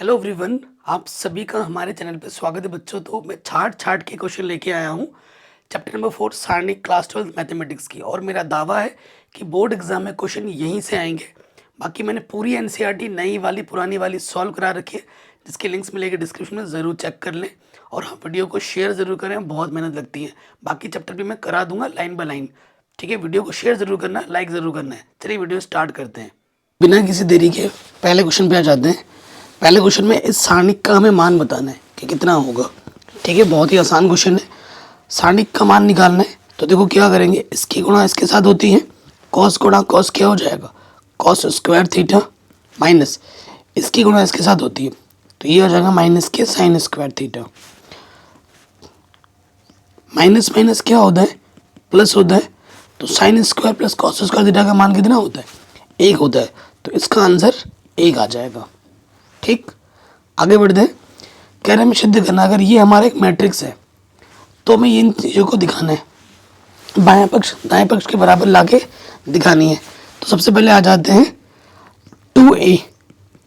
Hello everyone, आप सभी का हमारे चैनल पे स्वागत है बच्चों। तो मैं छाट छाट के क्वेश्चन लेके आया हूँ चैप्टर नंबर 4 सारणी क्लास 12 मैथमेटिक्स की। और मेरा दावा है कि बोर्ड एग्जाम में क्वेश्चन यहीं से आएंगे। बाकी मैंने पूरी एनसीईआरटी नई वाली पुरानी वाली सॉल्व करा रखी है, जिसके लिंक्स मिलेंगे डिस्क्रिप्शन में, ज़रूर चेक कर लें। और हाँ, वीडियो को शेयर ज़रूर करें, बहुत मेहनत लगती है। बाकी चैप्टर भी मैं करा दूंगा लाइन बाय लाइन। ठीक है, वीडियो को शेयर ज़रूर करना, लाइक ज़रूर करना है। चलिए वीडियो स्टार्ट करते हैं बिना किसी देरी के। पहले क्वेश्चन पे आ जाते हैं। पहले क्वेश्चन में इस सारणिक का हमें मान बताना है कि कितना होगा। ठीक है, बहुत ही आसान क्वेश्चन है। सारणिक का मान निकालना है तो देखो क्या करेंगे, इसकी गुणा इसके साथ होती है। कॉस गुणा कॉस क्या हो जाएगा, कॉस स्क्वायर थीटा, माइनस इसकी गुणा इसके साथ होती है तो ये हो जाएगा माइनस के sine square theta. Minus minus क्या होता है, प्लस होता है। तो sine square plus cos square theta का मान कितना होता है, 1 होता है। तो इसका आंसर 1 आ जाएगा। ठीक, आगे बढ़ते हैं। कह रहे हैं सिद्ध करना, अगर ये हमारा एक मैट्रिक्स है तो हमें इन चीज़ों को दिखाना है, बाएं पक्ष दाएं पक्ष के बराबर लाके दिखानी है। तो सबसे पहले आ जाते हैं 2a।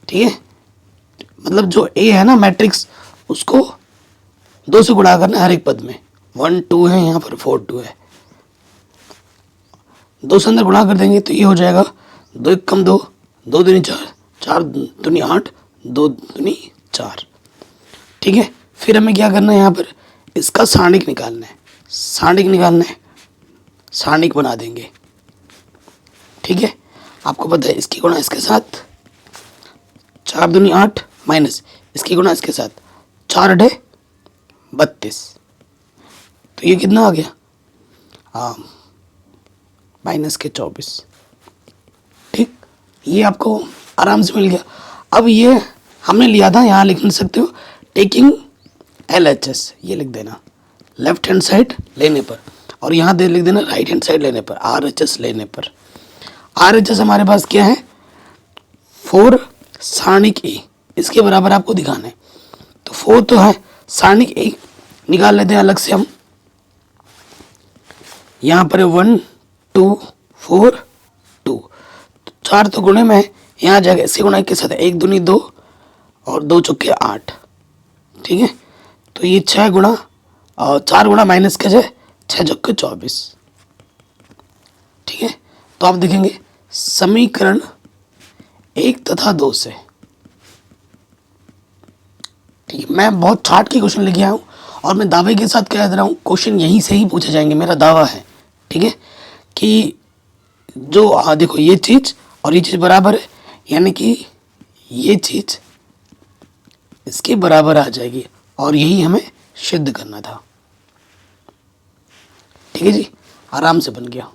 ठीक है, मतलब जो a है ना मैट्रिक्स, उसको 2 से गुणा करना है हर एक पद में। 1 2 है, यहाँ पर 4 2 है। 2 से अंदर गुणा कर देंगे तो ये हो जाएगा 2 1 कम 2, 2 दूनी 4, 4 दूनी 8, 2 दूनी 4। ठीक है, फिर हमें क्या करना है, यहाँ पर इसका सारणिक निकालना है। सारणिक निकालना है, सारणिक बना देंगे। ठीक है, आपको पता है इसकी गुणा इसके साथ 4 दूनी 8, माइनस इसकी गुणा इसके साथ 4 अठे 32। तो ये कितना आ गया, हाँ, माइनस के 24। ठीक, ये आपको आराम से मिल गया। अब ये हमने लिया था, यहाँ लिख सकते हो टेकिंग LHS, ये लिख देना लेफ्ट हैंड साइड लेने पर, और यहाँ दे लिख देना राइट हैंड साइड लेने पर, RHS लेने पर। RHS हमारे पास क्या है, 4 सारणिक A, इसके बराबर आपको दिखाना है। तो 4 तो है, सारणिक A निकाल लेते हैं अलग से हम। यहाँ पर 1 2 4 2, 4 तो गुणे में है, यहाँ जाएगा इसके गुणा के साथ 1 दूनी 2 और 2 चौके 8। ठीक है, तो ये 6 गुणा और 4 गुणा माइनस के जाए 6 चौके 24। ठीक है, तो आप देखेंगे समीकरण 1 तथा 2 से। ठीक है, मैं बहुत छाट के क्वेश्चन लेके आया हूँ और मैं दावे के साथ कह दे रहा हूँ क्वेश्चन यहीं से ही पूछे जाएंगे, मेरा दावा है। ठीक है, कि जो देखो ये चीज़ और ये चीज़ बराबर है, यानी कि ये चीज़ इसके बराबर आ जाएगी, और यही हमें सिद्ध करना था। ठीक है जी, आराम से बन गया।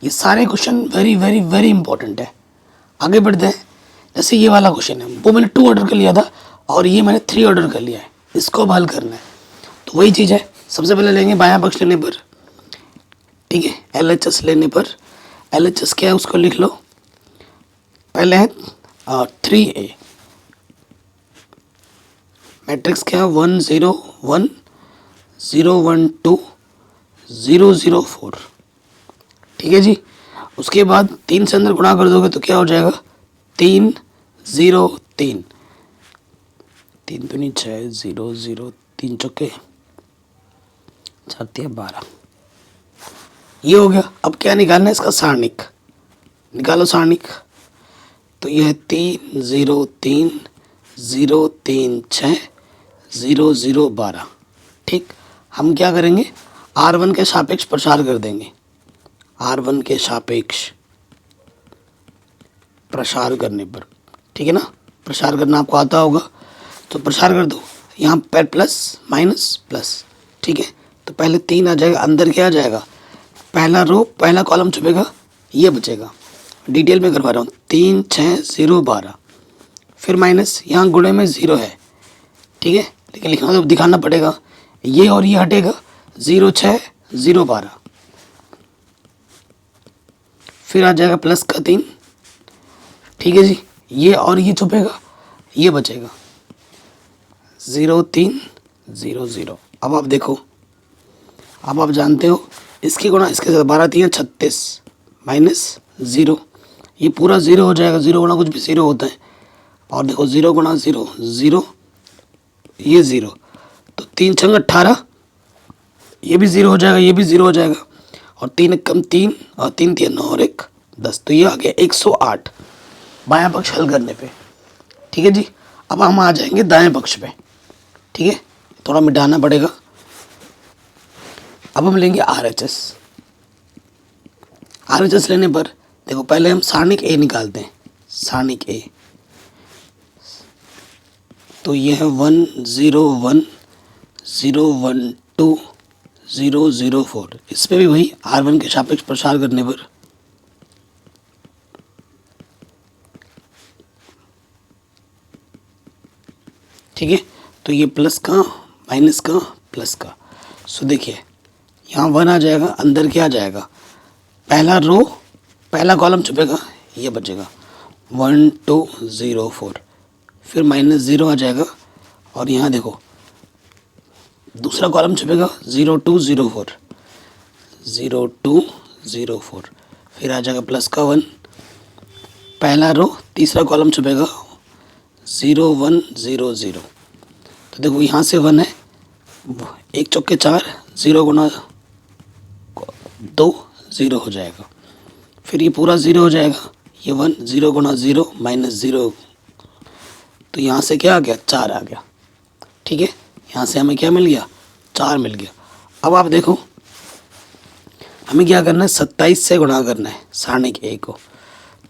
ये सारे question very very very important है। आगे बढ़ते हैं। जैसे ये वाला क्वेश्चन है, वो मैंने 2 ऑर्डर कर लिया था और ये मैंने 3 ऑर्डर कर लिया है, इसको अब हल करना है। तो वही चीज़ है, सबसे पहले लेंगे बायां पक्ष लेने पर। ठीक है, LHS लेने पर, LHS क्या है उसको लिख लो। पहले है 3A, मैट्रिक्स क्या है 1 0 1 0 1 2 0 0 4। ठीक है जी, उसके बाद 3 से अंदर गुणा कर दोगे तो क्या हो जाएगा 3 0 3, 3 दूनी 6 0 0 3 चौके 4 12। ये हो गया। अब क्या निकालना है, इसका सारणिक निकालो। सारणिक तो यह है 3 0 3 0 3 6 0 0 12। ठीक, हम क्या करेंगे, R1 के सापेक्ष प्रसार कर देंगे। R1 के सापेक्ष प्रसार करने पर, ठीक है ना, प्रसार करना आपको आता होगा तो प्रसार कर दो। यहाँ पर प्लस माइनस प्लस। ठीक है, तो पहले 3 आ जाएगा, अंदर क्या आ जाएगा, पहला रो पहला कॉलम छुपेगा, ये बचेगा। डिटेल में करवा रहा हूँ, 3 6 0 12, फिर माइनस, यहाँ गुणे में 0 है। ठीक है, लेकिन लिखना तो दिखाना पड़ेगा, ये और ये हटेगा, 0 6 0 12, फिर आ जाएगा प्लस का 3। ठीक है जी, ये और ये छुपेगा, ये बचेगा 0 3 0 0। अब आप देखो, अब आप जानते हो इसकी गुणा इसके साथ 12 3 36 माइनस 0, ये पूरा 0 हो जाएगा। 0 गुणा कुछ भी 0 होता है, और देखो 0 गुणा 0 0, ये 0, तो 3 छंग 18, ये भी 0 हो जाएगा, ये भी 0 हो जाएगा, और 3 एक कम 3, और 3 3 9 और 1 10, तो ये आ गया 108 बायां पक्ष हल करने पे। ठीक है जी। अब हम आ जाएंगे दाएं पक्ष पे। ठीक है, थोड़ा मिटाना पड़ेगा। अब हम लेंगे RHS। RHS लेने पर देखो पहले हम सारणिक A निकालते हैं। सारणिक A तो ये है 1 0 1 0 1 2 0 0 4। इस पे भी वही R1 के सापेक्ष प्रसार करने पर ठीक है, तो ये प्लस का माइनस का प्लस का। सो देखिए यहाँ 1 आ जाएगा, अंदर क्या आ जाएगा, पहला रो पहला कॉलम छुपेगा, ये बचेगा 1 2 0 4, फिर माइनस 0 आ जाएगा, और यहाँ देखो दूसरा कॉलम छुपेगा 0 2 0 4 0 2 0 4, फिर आ जाएगा प्लस का 1, पहला रो तीसरा कॉलम छुपेगा 0 1 0 0। तो देखो यहाँ से 1 है, 1 चौके 4, 0 गुना 2 0 हो जाएगा, फिर ये पूरा 0 हो जाएगा, ये 1 0 गुना 0 माइनस 0, तो यहाँ से क्या आ गया 4 आ गया। ठीक है, यहाँ से हमें क्या मिल गया 4 मिल गया। अब आप देखो हमें क्या करना है, 27 से गुणा करना है सारणिक A को।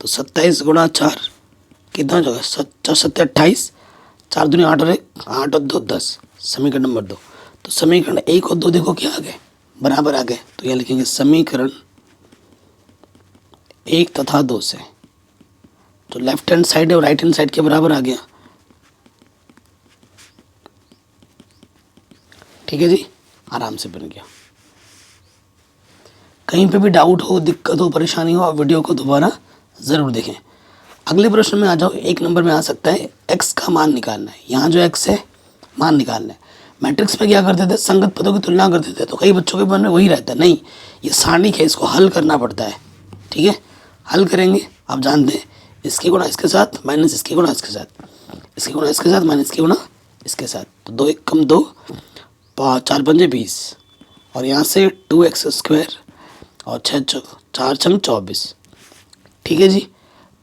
तो 27 गुणा 4 कितना हो जाएगा, 7 28, 4 दूनी 8 और 1 8 और 2 10, समीकरण नंबर 2। तो समीकरण 1 और 2 देखो क्या आ गए, बराबर आ गए। तो यहाँ लिखेंगे समीकरण 1 तथा 2 से जो लेफ्ट हैंड साइड है और राइट हैंड साइड के बराबर आ गया। ठीक है जी, आराम से बन गया। कहीं पे भी डाउट हो, दिक्कत हो, परेशानी हो, आप वीडियो को दोबारा ज़रूर देखें। अगले प्रश्न में आ जाओ। 1 नंबर में आ सकता है x का मान निकालना है। यहाँ जो x है मान निकालना है। मैट्रिक्स में क्या करते थे, संगत पदों की तुलना करते थे, तो कई बच्चों के मन में वही रहता है, नहीं ये सारणिक है, इसको हल करना पड़ता है। ठीक है, हल करेंगे, आप जानते हैं इसकी गुणा इसके साथ माइनस इसकी गुणा इसके साथ, इसकी गुणा इसके साथ माइनस इसकी गुणा इसके साथ, तो 2 1 कम 2, 4 5 20, और यहाँ से 2x² और 4 6 24। ठीक है जी,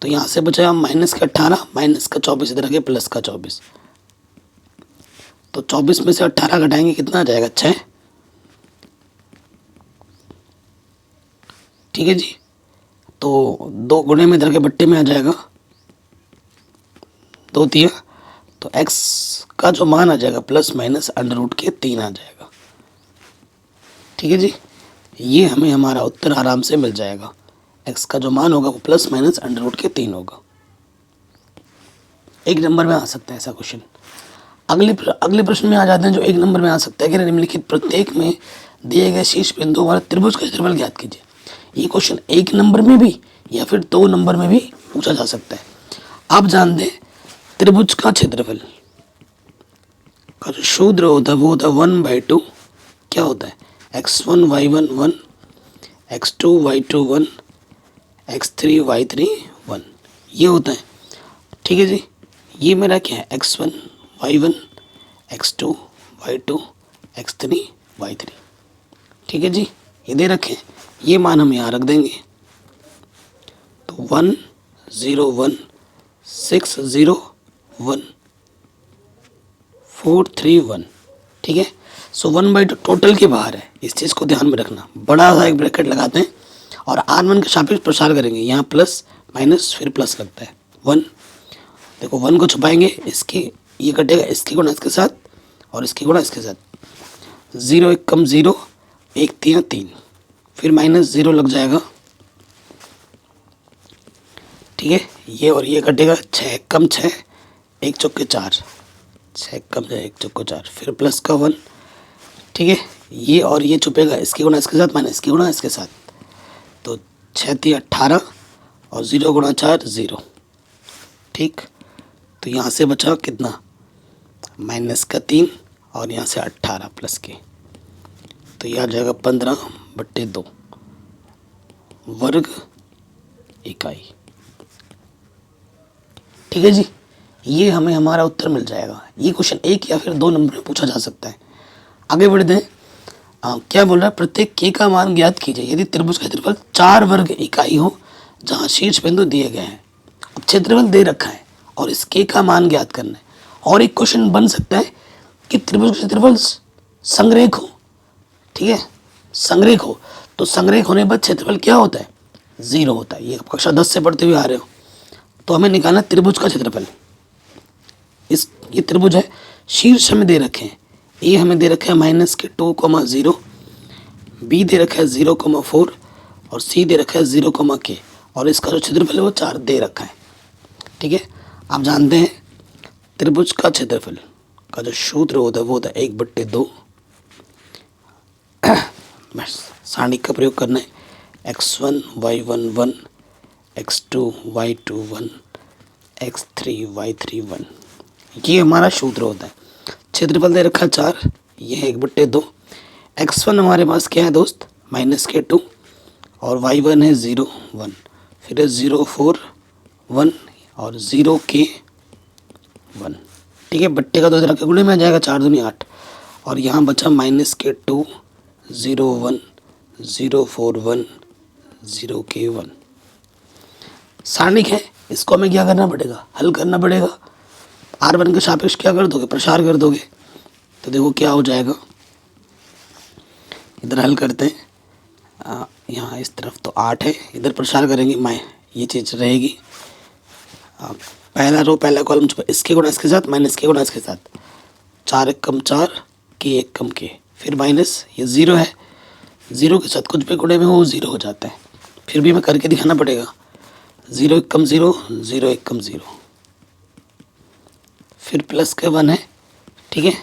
तो यहाँ से बचा माइनस का 18 माइनस का 24, इधर आगे प्लस का 24, तो 24 में से 18 घटाएंगे कितना आ जाएगा 6। ठीक है जी, तो 2 गुणे में इधर के बट्टे में आ जाएगा 2 3, तो x का जो मान आ जाएगा प्लस माइनस √3 आ जाएगा। ठीक है जी, ये हमें हमारा उत्तर आराम से मिल जाएगा। x का जो मान होगा वो प्लस माइनस √3 होगा। 1 नंबर में आ सकता है ऐसा क्वेश्चन। अगले प्रश्न में आ जाते हैं जो 1 नंबर में आ सकता है कि निम्नलिखित प्रत्येक में दिए गए शीर्ष बिंदु वाले त्रिभुज का क्षेत्रफल ज्ञात कीजिए। ये क्वेश्चन 1 नंबर में भी या फिर 2 नंबर में भी पूछा जा सकता है। आप जानते हैं त्रिभुज का क्षेत्रफल का जो सूत्र होता है वो होता है 1/2 क्या होता है, x1 y1 1, x2 y2 1, x3 y3 1, ये होता है। ठीक है जी, ये मेरा क्या है x1 y1 x2 y2 x3 y3। ठीक है जी, ये दे रखें, ये मान हम यहाँ रख देंगे। तो 1 0 1 6 0 1 4 3 1। ठीक है, सो 1/2 टोटल के बाहर है, इस चीज़ को ध्यान में रखना। बड़ा सा एक ब्रैकेट लगाते हैं और R1 के सापेक्ष प्रसार करेंगे। यहाँ प्लस माइनस फिर प्लस लगता है 1। देखो 1 को छुपाएंगे, इसकी ये कटेगा इसकी गुणा इसके साथ और इसकी गुणा इसके साथ, 0 1 कम 0, 1 3 3, फिर माइनस 0 लग जाएगा। ठीक है, ये और ये कटेगा, 6 कम 6, 1 चौके 4, 6 कम 1 चौके 4, फिर प्लस का 1। ठीक है, ये और ये छुपेगा, इसकी गुणा इसके साथ माइनस इसकी गुणा इसके साथ, तो 6 3 18 और 0 गुणा 4 0। ठीक, तो यहाँ से बचा कितना, माइनस का 3 और यहाँ से 18 प्लस के, तो यह आ जाएगा 15/2 वर्ग इकाई। ठीक है जी, ये हमें हमारा उत्तर मिल जाएगा। ये क्वेश्चन 1 या फिर 2 नंबर में पूछा जा सकता है। आगे बढ़ते हैं। क्या बोल रहा है, प्रत्येक के का मान ज्ञात कीजिए यदि त्रिभुज का क्षेत्रफल 4 वर्ग इकाई हो जहाँ शीर्ष बिंदु दिए गए हैं। अब क्षेत्रफल दे रखा है और इस के का मान ज्ञात करना है। और एक क्वेश्चन बन सकता है कि त्रिभुज का क्षेत्रफल संरेख हो, ठीक है, संरेख हो, तो संरेख होने पर क्षेत्रफल क्या होता है, 0 होता है। ये आप कक्षा 10 से पढ़ते हुए आ रहे हो। तो हमें निकालना त्रिभुज का क्षेत्रफल। ये त्रिभुज है, शीर्ष हमें दे रखे हैं, ए हमें दे रखा है -2,0, बी दे रखा है 0,4 और सी दे रखा है 0,k और इसका जो क्षेत्रफल है वो 4 दे रखा है, ठीक है। आप जानते हैं त्रिभुज का क्षेत्रफल का जो सूत्र होता है वो होता है 1/2। सारणी का प्रयोग करना है, x1 y11 x2 y21 x3 y31, ये हमारा सूत्र होता है। क्षेत्रफल दे रखा 4, ये है 1/2। x1 हमारे पास क्या है दोस्त, -k2 और y1 है 0 1, फिर है 0 4 1 और 0k1, ठीक है। बट्टे का 2 इधर के गुणे में आ जाएगा, 4 दूनी 8 और यहाँ बचा -k2 0 1 0 4 1 0k1। सारणिक है, इसको हमें क्या करना पड़ेगा, हल करना पड़ेगा। r1 के सापेक्ष क्या कर दोगे, प्रसार कर दोगे। तो देखो क्या हो जाएगा, इधर हल करते हैं। यहाँ इस तरफ तो 8 है, इधर प्रसार करेंगे, ये चीज़ रहेगी। पहला रो पहला कॉलम इसके गुणा इसके साथ माइनस के गुणा इसके साथ, 4 1 कम 4 के 1 कम के, फिर माइनस ये 0 है, 0 के साथ कुछ भी गुणे में हो 0 हो जाता है। फिर भी हमें करके दिखाना पड़ेगा, 0 1 कम 0 0 1 कम 0, फिर प्लस के 1 है, ठीक है।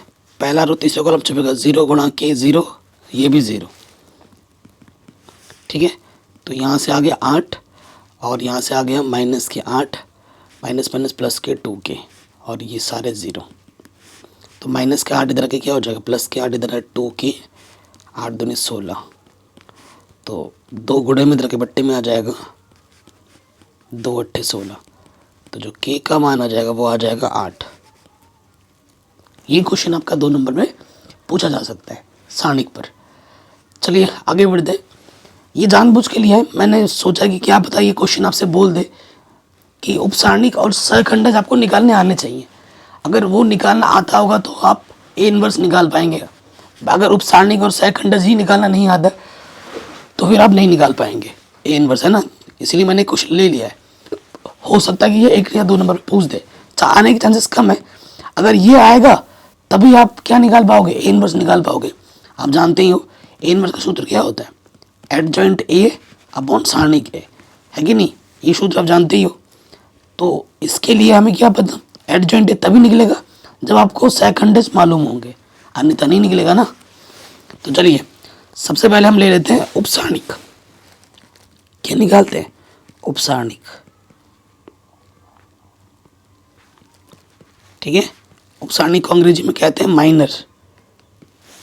पहला रो तीसरा कॉलम छपेगा, 0 गुणा के 0, ये भी 0, ठीक है। तो यहाँ से आ गया 8 और यहाँ से आ गया माइनस के 8, माइनस माइनस प्लस के 2 के और ये सारे 0। तो माइनस के 8 इधर के क्या हो जाएगा, प्लस के 8 इधर है 2 के, 8 दूनी 16, तो 2 गुणे में इधर के बट्टे में आ जाएगा, 2 8 16, तो जो के का मान आ जाएगा वो आ जाएगा 8। ये क्वेश्चन आपका 2 नंबर में पूछा जा सकता है सारणिक पर। चलिए आगे बढ़ते हैं। ये जानबूझ के लिए है, मैंने सोचा कि क्या पता ये क्वेश्चन आपसे बोल दे कि उपसारणिक और सहखंडज आपको निकालने आने चाहिए। अगर वो निकालना आता होगा तो आप ए इनवर्स निकाल पाएंगे। अगर उपसारणिक और सहखंडज ही निकालना नहीं आता तो फिर आप नहीं निकाल पाएंगे, ए इनवर्स है ना, इसलिए मैंने क्वेश्चन ले लिया है। हो सकता है कि ये 1 या 2 नंबर पूछ दे, आने के चांसेस कम है। अगर ये आएगा तभी आप क्या निकाल पाओगे, ए इनवर्स निकाल पाओगे। आप जानते ही हो ए इनवर्स का सूत्र क्या होता है, एडजॉइंट ए अपॉन सारणिक ए, है कि नहीं, ये सूत्र आप जानते ही हो। तो इसके लिए हमें क्या पता, एडजॉइंट ए तभी निकलेगा जब आपको सहखंडज मालूम होंगे, अन्यथा नहीं निकलेगा ना। तो चलिए सबसे पहले हम ले लेते हैं उपसारणिक। क्या निकालते हैं, उपसारणिक, ठीक है। उपसारणिक को अंग्रेजी में कहते हैं माइनर,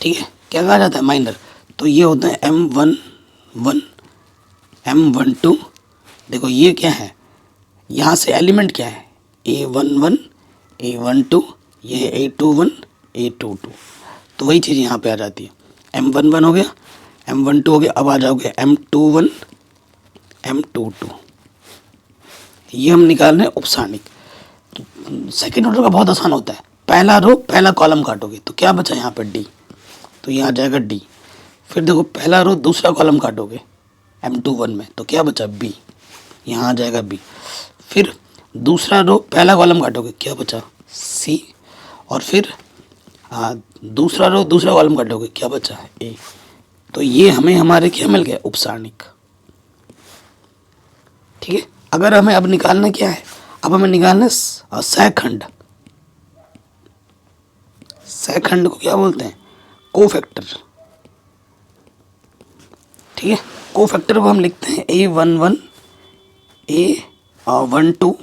ठीक है। क्या कहा जाता है, माइनर। तो ये होता है M11 M12। देखो ये क्या है, यहाँ से एलिमेंट क्या है, A11 A12, ये है A21 A22। तो वही चीज़ यहाँ पे आ जाती है, M11 हो गया, M12 हो गया, अब आ जाओगे M21 M22। ये हम निकाल रहे हैं उपसारणिक। सेकेंड ऑर्डर का बहुत आसान होता है, पहला रो पहला कॉलम काटोगे तो क्या बचा यहाँ पर D, तो यहाँ आ जाएगा D। फिर देखो पहला रो दूसरा कॉलम काटोगे M21 में तो क्या बचा B, यहाँ आ जाएगा B। फिर दूसरा रो पहला कॉलम काटोगे क्या बचा C, और फिर दूसरा रो दूसरा कॉलम काटोगे क्या बचा है A। तो ये हमें हमारे क्या मिल गया, उपसारणिक, ठीक है। अगर हमें अब निकालना क्या है, अब हमें निकालना सहखंड। सहखंड को क्या बोलते हैं, कोफैक्टर, ठीक है। कोफैक्टर को हम लिखते हैं A11 A12,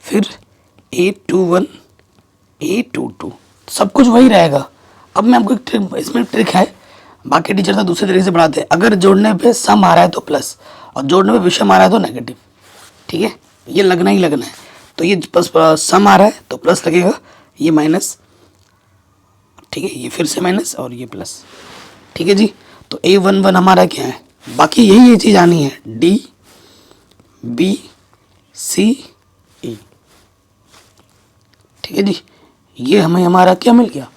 फिर A21 A22, सब कुछ वही रहेगा। अब मैं आपको एक ट्रिक, इसमें ट्रिक है, बाकी टीचर तो दूसरे तरीके से पढ़ाते हैं। अगर जोड़ने पे सम आ रहा है तो प्लस और जोड़ने पे विषम आ रहा है तो नेगेटिव, ठीक है। ये लगना ही लगना है। तो ये प्लस सम आ रहा है तो प्लस लगेगा, ये माइनस, ठीक है, ये फिर से माइनस और ये प्लस, ठीक है जी। तो A11 हमारा क्या है, बाकी यही ये चीज़ आनी है, DBCE, ठीक है जी। ये हमें हमारा क्या मिल गया,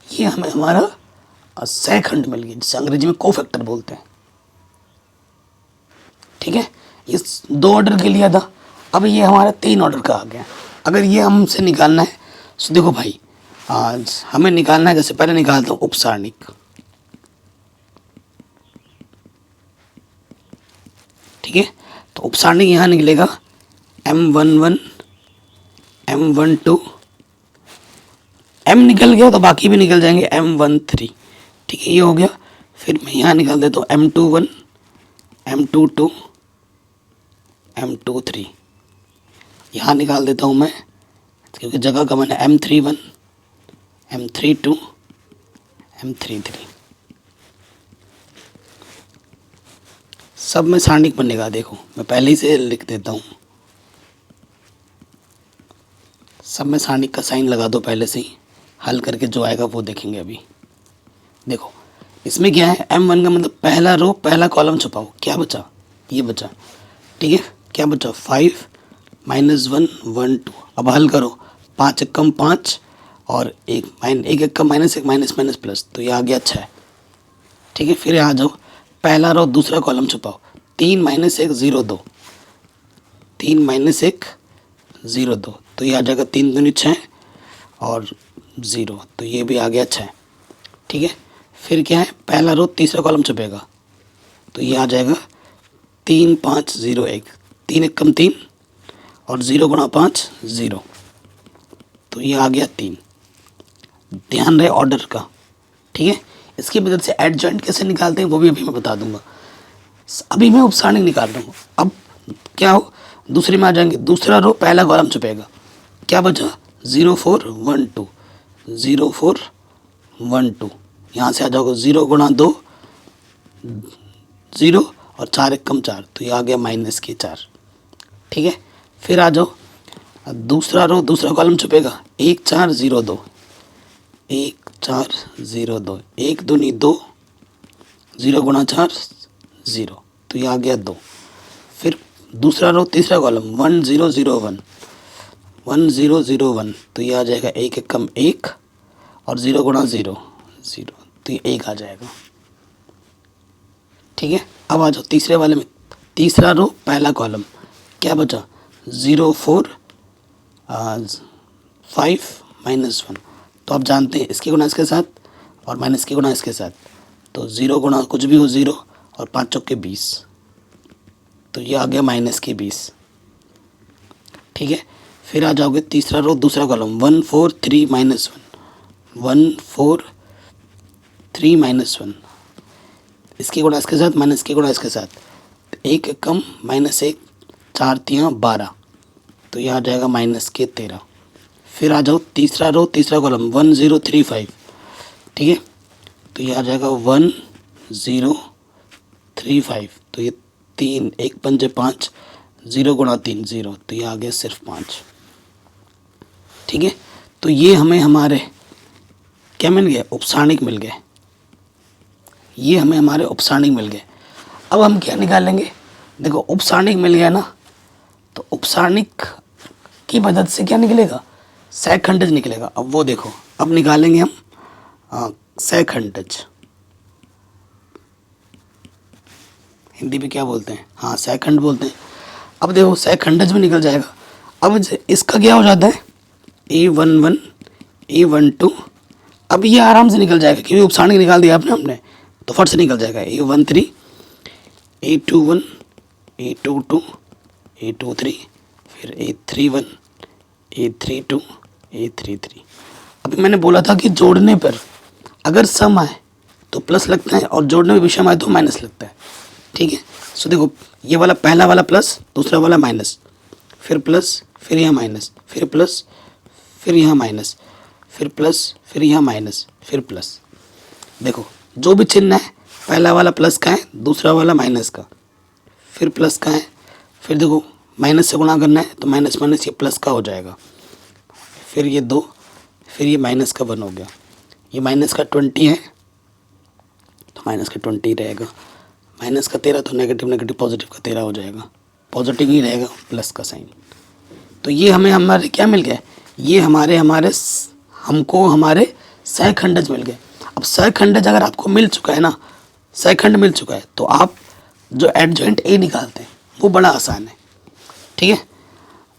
ये हमें हमारा सहखंड मिल गया, जिसे अंग्रेजी में कोफैक्टर बोलते हैं, ठीक है। ये 2 ऑर्डर के लिए था, अब ये हमारा 3 ऑर्डर का आ गया। अगर ये हमसे निकालना है तो देखो भाई, आज हमें निकालना है, जैसे पहले निकालता हूँ उपसारणिक, ठीक है। तो उपसारणिक यहाँ निकलेगा M11, M12, M निकल गया तो बाकी भी निकल जाएंगे, M13, ठीक है, ये हो गया। फिर मैं यहाँ निकाल देता हूँ M21, M22, M23, यहाँ निकाल देता हूँ मैं, क्योंकि जगह का मैंने M31, M32, M33, सब में सारणिक बनेगा। देखो मैं पहले ही से लिख देता हूँ, सब में सारणिक का साइन लगा दो पहले से ही, हल करके जो आएगा वो देखेंगे। अभी देखो इसमें क्या है, M1 का मतलब पहला रो पहला कॉलम छुपाओ, क्या बचा, ये बचा, ठीक है। क्या बचा, 5 -1 1 2। अब हल करो, 5 एकम 5 और एक एकम -1 माइनस प्लस, तो ये आ गया 6, ठीक है। फिर आ जाओ, पहला रो दूसरा कॉलम छुपाओ, 3 - 1 0 2, 3 - 1 0 2, तो ये आ जाएगा 3 दूनी 6 और 0, तो ये भी आ गया 6, ठीक है। फिर क्या है, पहला रो तीसरा कॉलम छुपेगा, तो ये आ जाएगा 3 5 0 1, 3 एकम 3 और 0 गुणा 5 0, तो ये आ गया 3। ध्यान रहे ऑर्डर का, ठीक है। इसकी मदद से एडजॉइंट कैसे निकालते हैं वो भी अभी मैं बता दूंगा। अभी मैं उपसारणिक निकाल रहा हूँ। अब क्या हो, दूसरे में आ जाएंगे, दूसरा रो पहला कॉलम छुपेगा, क्या बचा, 0 4 1 2, 0 4 1 2, यहाँ से आ जाओगे 0 गुणा 2 0 और 4 एकम 4, तो ये आ गया -4, ठीक है। फिर आ जाओ, दूसरा रो दूसरा कॉलम छुपेगा, 1 4 0 2, 1 4 0 2, 1 दूनी 2, 0 गुणा 4 0, तो ये आ गया 2। फिर दूसरा रो तीसरा कॉलम 1 0 0 1, 1 0 0 1, तो ये आ जाएगा 1 एकम 1 और 0 गुणा 0 0, तो ये 1 आ जाएगा, ठीक है। अब आ जाओ तीसरे वाले में, तीसरा रो पहला कॉलम, क्या बचा, 0 4 5 -1, तो आप जानते हैं इसके गुणा इसके साथ और माइनस के गुणा इसके साथ, तो 0 गुणा कुछ भी हो 0 और 5 चौके 20, तो ये आ गया -20, ठीक है। फिर आ जाओगे तीसरा रो दूसरा कॉलम, 1 4 3 -1, 1 4 3 -1, इसके गुणा इसके साथ माइनस के गुणा इसके साथ, 1 एकम -1 4 3 12, तो यह आ जाएगा -13। फिर आ जाओ तीसरा रो तीसरा कॉलम 1 0 3 5, ठीक है, तो यह आ जाएगा 1 0 3 5, तो ये 3 1 5 5, 0 गुणा 3 0, तो ये आ गया सिर्फ 5, ठीक है। तो ये हमें हमारे क्या मिल गया, उपसारणिक मिल गए, ये हमें हमारे उपसारणिक मिल गए। अब हम क्या निकालेंगे, देखो उपसारणिक मिल गया ना, तो उपसारणिक की मदद से क्या निकलेगा, सहखंडज निकलेगा। अब वो देखो, अब निकालेंगे हम सहखंडज, हिंदी में क्या बोलते हैं, हाँ सहखंड बोलते हैं। अब देखो सहखंडज में निकल जाएगा। अब इसका क्या हो जाता है, A11 A12, अब ये आराम से निकल जाएगा क्योंकि उपसारणिक निकाल दिया आपने हमने, तो फट से निकल जाएगा। A13 A21 A22 A23, फिर A31 A32 A33। अभी मैंने बोला था कि जोड़ने पर अगर सम आए तो प्लस लगता है और जोड़ने में विषम आए तो माइनस लगता है, ठीक है। सो देखो ये वाला पहला वाला प्लस, दूसरा वाला माइनस, फिर प्लस, फिर यहाँ माइनस, फिर प्लस, फिर यहाँ माइनस, फिर प्लस, फिर यहाँ माइनस, फिर प्लस। देखो जो भी चिन्ह है, पहला वाला प्लस का है, दूसरा वाला माइनस का, फिर प्लस का है, फिर देखो माइनस से गुणा करना है तो माइनस माइनस ये प्लस का हो जाएगा, फिर ये 2, फिर ये माइनस का 1 हो गया, ये माइनस का 20 है तो माइनस का 20 रहेगा, माइनस का 13 तो नेगेटिव नेगेटिव पॉजिटिव का 13 हो जाएगा, पॉजिटिव ही रहेगा प्लस का साइन। तो ये हमें हमारे क्या मिल गया, ये हमको हमारे सहखंडज मिल गए। अब सहखंडज अगर आपको मिल चुका है ना, सहखंड मिल चुका है, तो आप जो एडजॉइंट ए निकालते हैं वो बड़ा आसान है, ठीक है,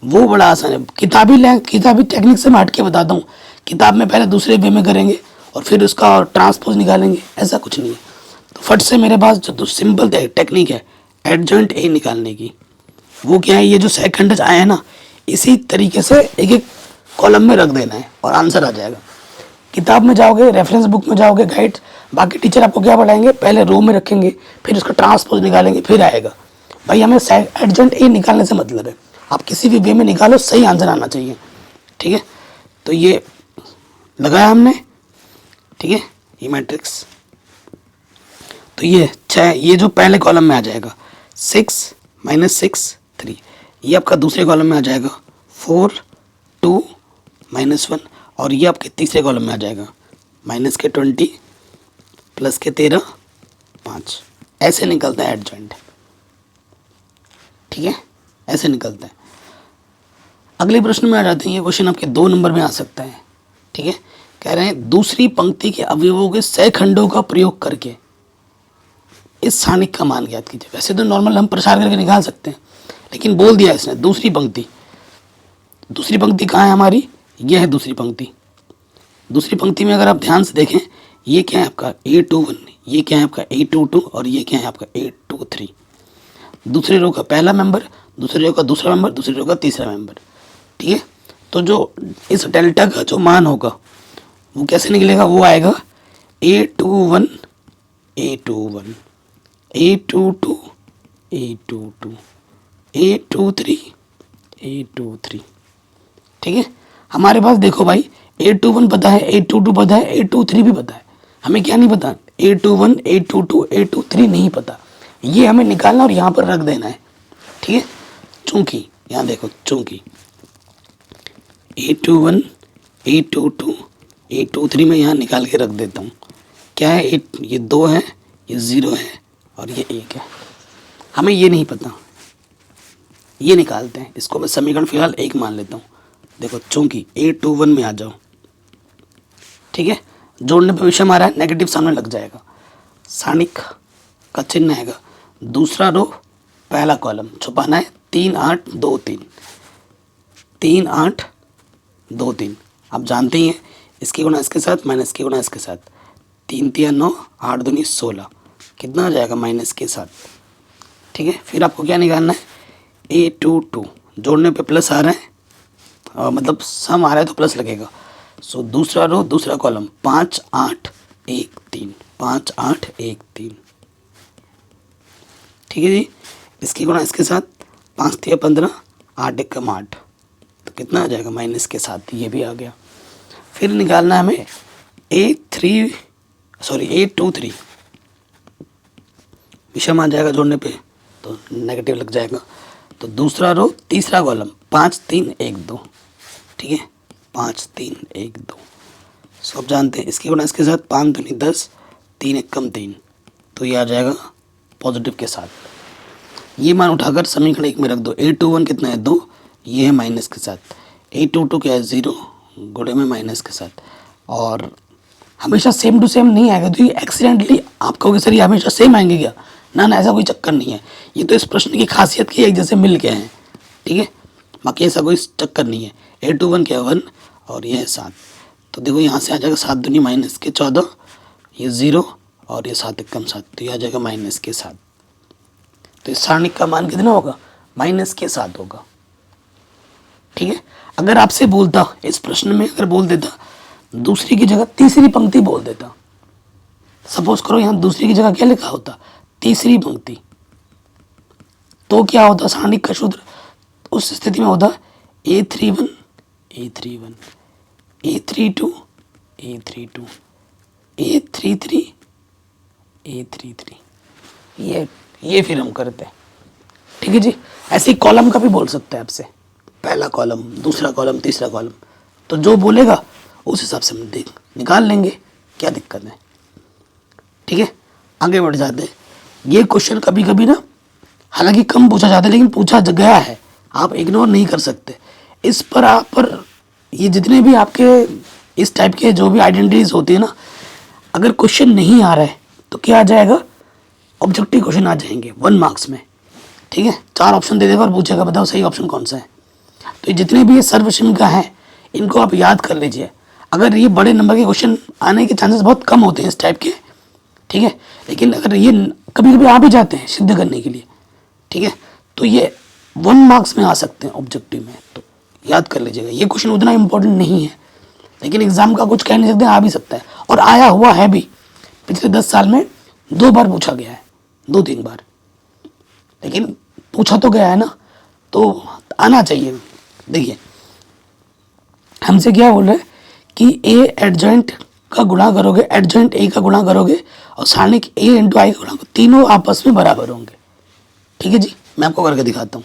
वो बड़ा आसान है। किताबी टेक्निक से मैं हट के बताता हूँ, किताब में पहले दूसरे वे में करेंगे और फिर उसका ट्रांसपोज निकालेंगे, ऐसा कुछ नहीं है। तो फट से मेरे पास जो सिंपल टेक्निक है एडजॉइंट ए निकालने की, वो क्या है, ये जो सहखंडज आए हैं ना, इसी तरीके से एक एक कॉलम में रख देना है और आंसर आ जाएगा। किताब में जाओगे, रेफरेंस बुक में जाओगे, गाइड, बाकी टीचर आपको क्या पढ़ाएंगे, पहले रो में रखेंगे, फिर उसका ट्रांसपोज निकालेंगे, फिर आएगा। भाई हमें एडजॉइंट ए निकालने से मतलब है, आप किसी भी वे में निकालो, सही आंसर आना चाहिए, ठीक है। तो ये लगाया हमने, ठीक है, ये मैट्रिक्स, तो ये 6, ये जो पहले कॉलम में आ जाएगा 6 - 6 3, ये आपका दूसरे कॉलम में आ जाएगा 4 2 -1, और ये आपके तीसरे कॉलम में आ जाएगा -20 +13 5। ऐसे निकलता है एडजॉइंट, ठीक है, ऐसे निकलता है। अगले प्रश्न में आ जाते हैं, ये क्वेश्चन आपके 2 नंबर में आ सकता है, ठीक है। कह रहे हैं दूसरी पंक्ति के अवयवों के सहखंडों का प्रयोग करके इस सारणिक का मान ज्ञात कीजिए। वैसे तो नॉर्मल हम प्रसार करके निकाल सकते हैं, लेकिन बोल दिया इसने दूसरी पंक्ति। दूसरी पंक्ति कहाँ है हमारी, यह है दूसरी पंक्ति। दूसरी पंक्ति में अगर आप ध्यान से देखें, ये क्या है आपका A21, ये क्या है आपका A22, और ये क्या है आपका A23। दूसरे रो का पहला मेंबर, दूसरे रो का दूसरा मेंबर, दूसरे रो का तीसरा मेंबर, ठीक है। तो जो इस डेल्टा का जो मान होगा वो कैसे निकलेगा, वो आएगा A21 A21 A22 A22 A23 A23, ठीक है। हमारे पास देखो भाई A21 पता है, A22 पता है, A23 भी पता है, हमें क्या नहीं पता, A21 A22 A23 नहीं पता। ये हमें निकालना और यहाँ पर रख देना है, ठीक है। चूंकि यहाँ देखो, चूंकि A21 A22 A23 में यहाँ निकाल के रख देता हूँ, क्या है, ये 2 है, ये 0 है और ये 1 है। हमें ये नहीं पता, ये निकालते हैं, इसको मैं समीकरण फिलहाल 1 मान लेता हूँ। देखो चूंकि A21 में आ जाओ, ठीक है, जोड़ने पे विषय हमारा नेगेटिव सामने लग जाएगा, सारणिक का चिन्ह आएगा, दूसरा रो पहला कॉलम छुपाना है 3 8 2 3 3 8 2 3। आप जानते ही हैं, इसकी गुणा इसके साथ माइनस की गुणा इसके साथ, 3 3 9 8 दूनी 16, कितना आ जाएगा माइनस के साथ, ठीक है। फिर आपको क्या निकालना है, A22, जोड़ने पे प्लस आ रहा है, मतलब सम आ रहा है तो प्लस लगेगा। सो दूसरा रो दूसरा कॉलम 5 8 1 3 5 8 1 3, ठीक है जी। इसकी गुणा इसके साथ 5 3 15 8 1 8, तो कितना आ जाएगा माइनस के साथ, ये भी आ गया। फिर निकालना है हमें A23 विषम आ जाएगा, जोड़ने पे तो नेगेटिव लग जाएगा। तो दूसरा रो तीसरा कॉलम 5 3 1 2, ठीक है, 5 3 1 2। सब जानते हैं, इसकी गुणा इसके साथ 5 दूनी 10 3 1 कम 3, तो ये आ जाएगा पॉजिटिव के साथ। ये मान उठाकर समीकरण 1 में रख दो। A21 कितना है 2, ये है माइनस के साथ, A22 क्या है 0 गुणे में माइनस के साथ। और हमेशा सेम टू सेम नहीं आएगा, तो ये एक्सीडेंटली आप कहोगे सर ये हमेशा सेम आएंगे क्या, ना ना, ऐसा कोई चक्कर नहीं है। ये तो इस प्रश्न की खासियत की एक जैसे मिल गए हैं, ठीक है, बाकी ऐसा कोई चक्कर नहीं है। A21 क्या है 1 और ये है 7, तो देखो यहाँ से आ जाएगा 7 दूनी माइनस के 14, ये 0 और ये 7 1 कम 7, तो ये आ जाएगा माइनस के 7। तो इस सारणिक का मान कितना होगा, माइनस के 7 होगा, ठीक है। अगर आपसे बोलता इस प्रश्न में, अगर बोल देता दूसरी की जगह तीसरी पंक्ति बोल देता, सपोज करो यहाँ दूसरी की जगह क्या लिखा होता, तीसरी पंक्ति, तो क्या होता सारणिक का सूत्र, उस स्थिति में होता A31 A31 A32 A32 A33 A33। ये फिर हम करते हैं, ठीक है जी। ऐसे ही कॉलम का भी बोल सकते हैं आपसे, पहला कॉलम, दूसरा कॉलम, तीसरा कॉलम, तो जो बोलेगा उस हिसाब से हम देख निकाल लेंगे, क्या दिक्कत है। ठीक है, आगे बढ़ जाते हैं। ये क्वेश्चन कभी कभी ना हालांकि कम पूछा जाता है लेकिन पूछा गया है, आप इग्नोर नहीं कर सकते। इस पर आप पर ये जितने भी आपके इस टाइप के जो भी आइडेंटिटीज होती है ना, अगर क्वेश्चन नहीं आ रहा है तो क्या आ जाएगा, ऑब्जेक्टिव क्वेश्चन आ जाएंगे 1 मार्क्स में। ठीक है, 4 ऑप्शन दे देगा और पूछेगा बताओ सही ऑप्शन कौन सा है। तो ये जितने भी ये सर्वशिम का है इनको आप याद कर लीजिए। अगर ये बड़े नंबर के क्वेश्चन आने के चांसेस बहुत कम होते हैं इस टाइप के, ठीक है, लेकिन अगर ये कभी कभी आ भी जाते हैं सिद्ध करने के लिए, ठीक है, तो ये 1 मार्क्स में आ सकते हैं ऑब्जेक्टिव में, तो याद कर लीजिएगा। ये क्वेश्चन उतना इंपॉर्टेंट नहीं है लेकिन एग्जाम का कुछ कह नहीं सकते, आ भी सकता है और आया हुआ है भी। पिछले 10 साल में 2 बार पूछा गया है, 2-3 बार, लेकिन पूछा तो गया है ना, तो आना चाहिए। देखिए हमसे क्या बोल रहे हैं कि ए एडजॉइंट का गुणा करोगे, एडजॉइंट ए का गुणा करोगे और सारणिक ए इंटू आई का गुणा करोगे, तीनों आपस में बराबर होंगे। ठीक है जी, मैं आपको करके दिखाता हूँ।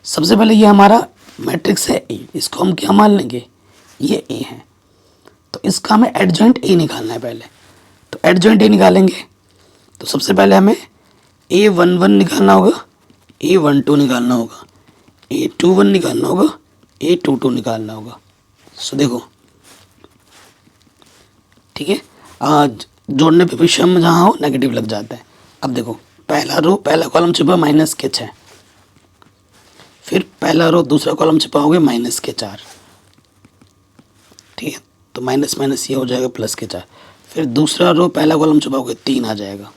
सबसे पहले ये हमारा मैट्रिक्स है ए, इसको हम क्या मान लेंगे, ये ए है, तो इसका हमें एडजॉइंट ए निकालना है पहले। तो एडजॉइंट ए निकालेंगे तो सबसे पहले हमें A11 निकालना होगा, A12 निकालना होगा, A21 निकालना होगा, A22 निकालना होगा। सो देखो, ठीक है, आज जोड़ने पे भी सम जहाँ हो नेगेटिव लग जाता है। अब देखो पहला रो पहला कॉलम छिपा माइनस के 6, फिर पहला रो दूसरा कॉलम छिपाओगे माइनस के 4, ठीक है, तो माइनस माइनस ये हो जाएगा प्लस के 4, फिर दूसरा रो पहला कॉलम छिपाओगे 3 आ जाएगा,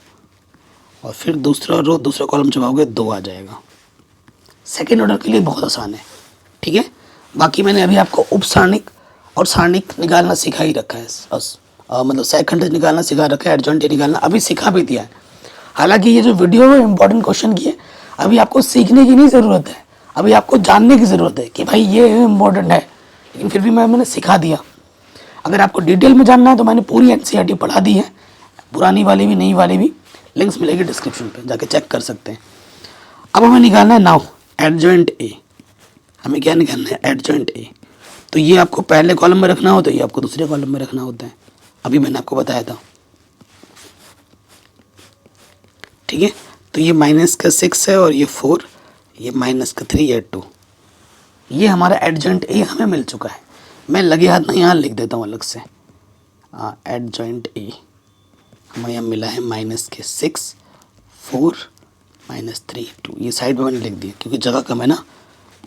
और फिर दूसरा रो दूसरा कॉलम छिपाओगे 2 आ जाएगा। सेकेंड ऑर्डर के लिए बहुत आसान है। ठीक है, बाकी मैंने अभी आपको उप सारणिक और सारणिक निकालना सिखा ही रखा है, मतलब सेकंड निकालना सिखा रखा है, एडजॉइंट निकालना अभी सिखा भी दिया है। हालांकि ये जो वीडियो है इंपॉर्टेंट क्वेश्चन की है, अभी आपको सीखने की नहीं ज़रूरत है, अभी आपको जानने की ज़रूरत है कि भाई ये इम्पोर्टेंट है, लेकिन फिर भी मैंने सिखा दिया। अगर आपको डिटेल में जानना है तो मैंने पूरी NCERT पढ़ा दी है, पुरानी वाली भी नई वाली भी, लिंक्स मिलेगी डिस्क्रिप्शन पे, जाके चेक कर सकते हैं। अब हमें निकालना है नाउ एडजॉइंट ए। हमें क्या निकालना है, एडजॉइंट ए। तो ये आपको पहले कॉलम में रखना होता है, ये आपको दूसरे कॉलम में रखना होता है, अभी मैंने आपको बताया था। ठीक है, तो ये माइनस का 6 है और ये 4, ये माइनस का 3, ये 2, ये हमारा एडजॉइंट ए हमें मिल चुका है। मैं लगे हाथ में यहाँ लिख देता हूँ अलग से, एडजॉइंट ए हमें यहाँ मिला है माइनस के 6, 4, माइनस 3, 2, ये साइड में मैंने लिख दिया क्योंकि जगह कम है ना,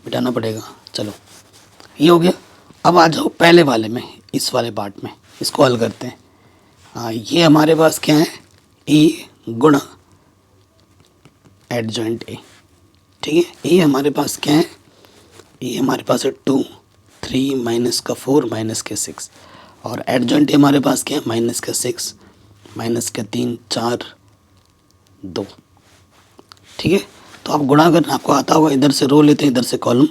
मिटाना पड़ेगा। चलो ये हो गया। अब आ जाओ पहले वाले में, इस वाले पार्ट में, इसको हल करते हैं। ये हमारे पास क्या है, ए गुणा एडजॉइंट ए। ठीक है, ए हमारे पास क्या है, ए हमारे पास है 2, 3, माइनस का 4, माइनस के 6, और एडजॉइंट ए हमारे पास क्या है, माइनस का 6, माइनस का 3, 4, 2। ठीक है, तो आप गुणा करना आपको आता होगा, इधर से रो लेते हैं इधर से कॉलम,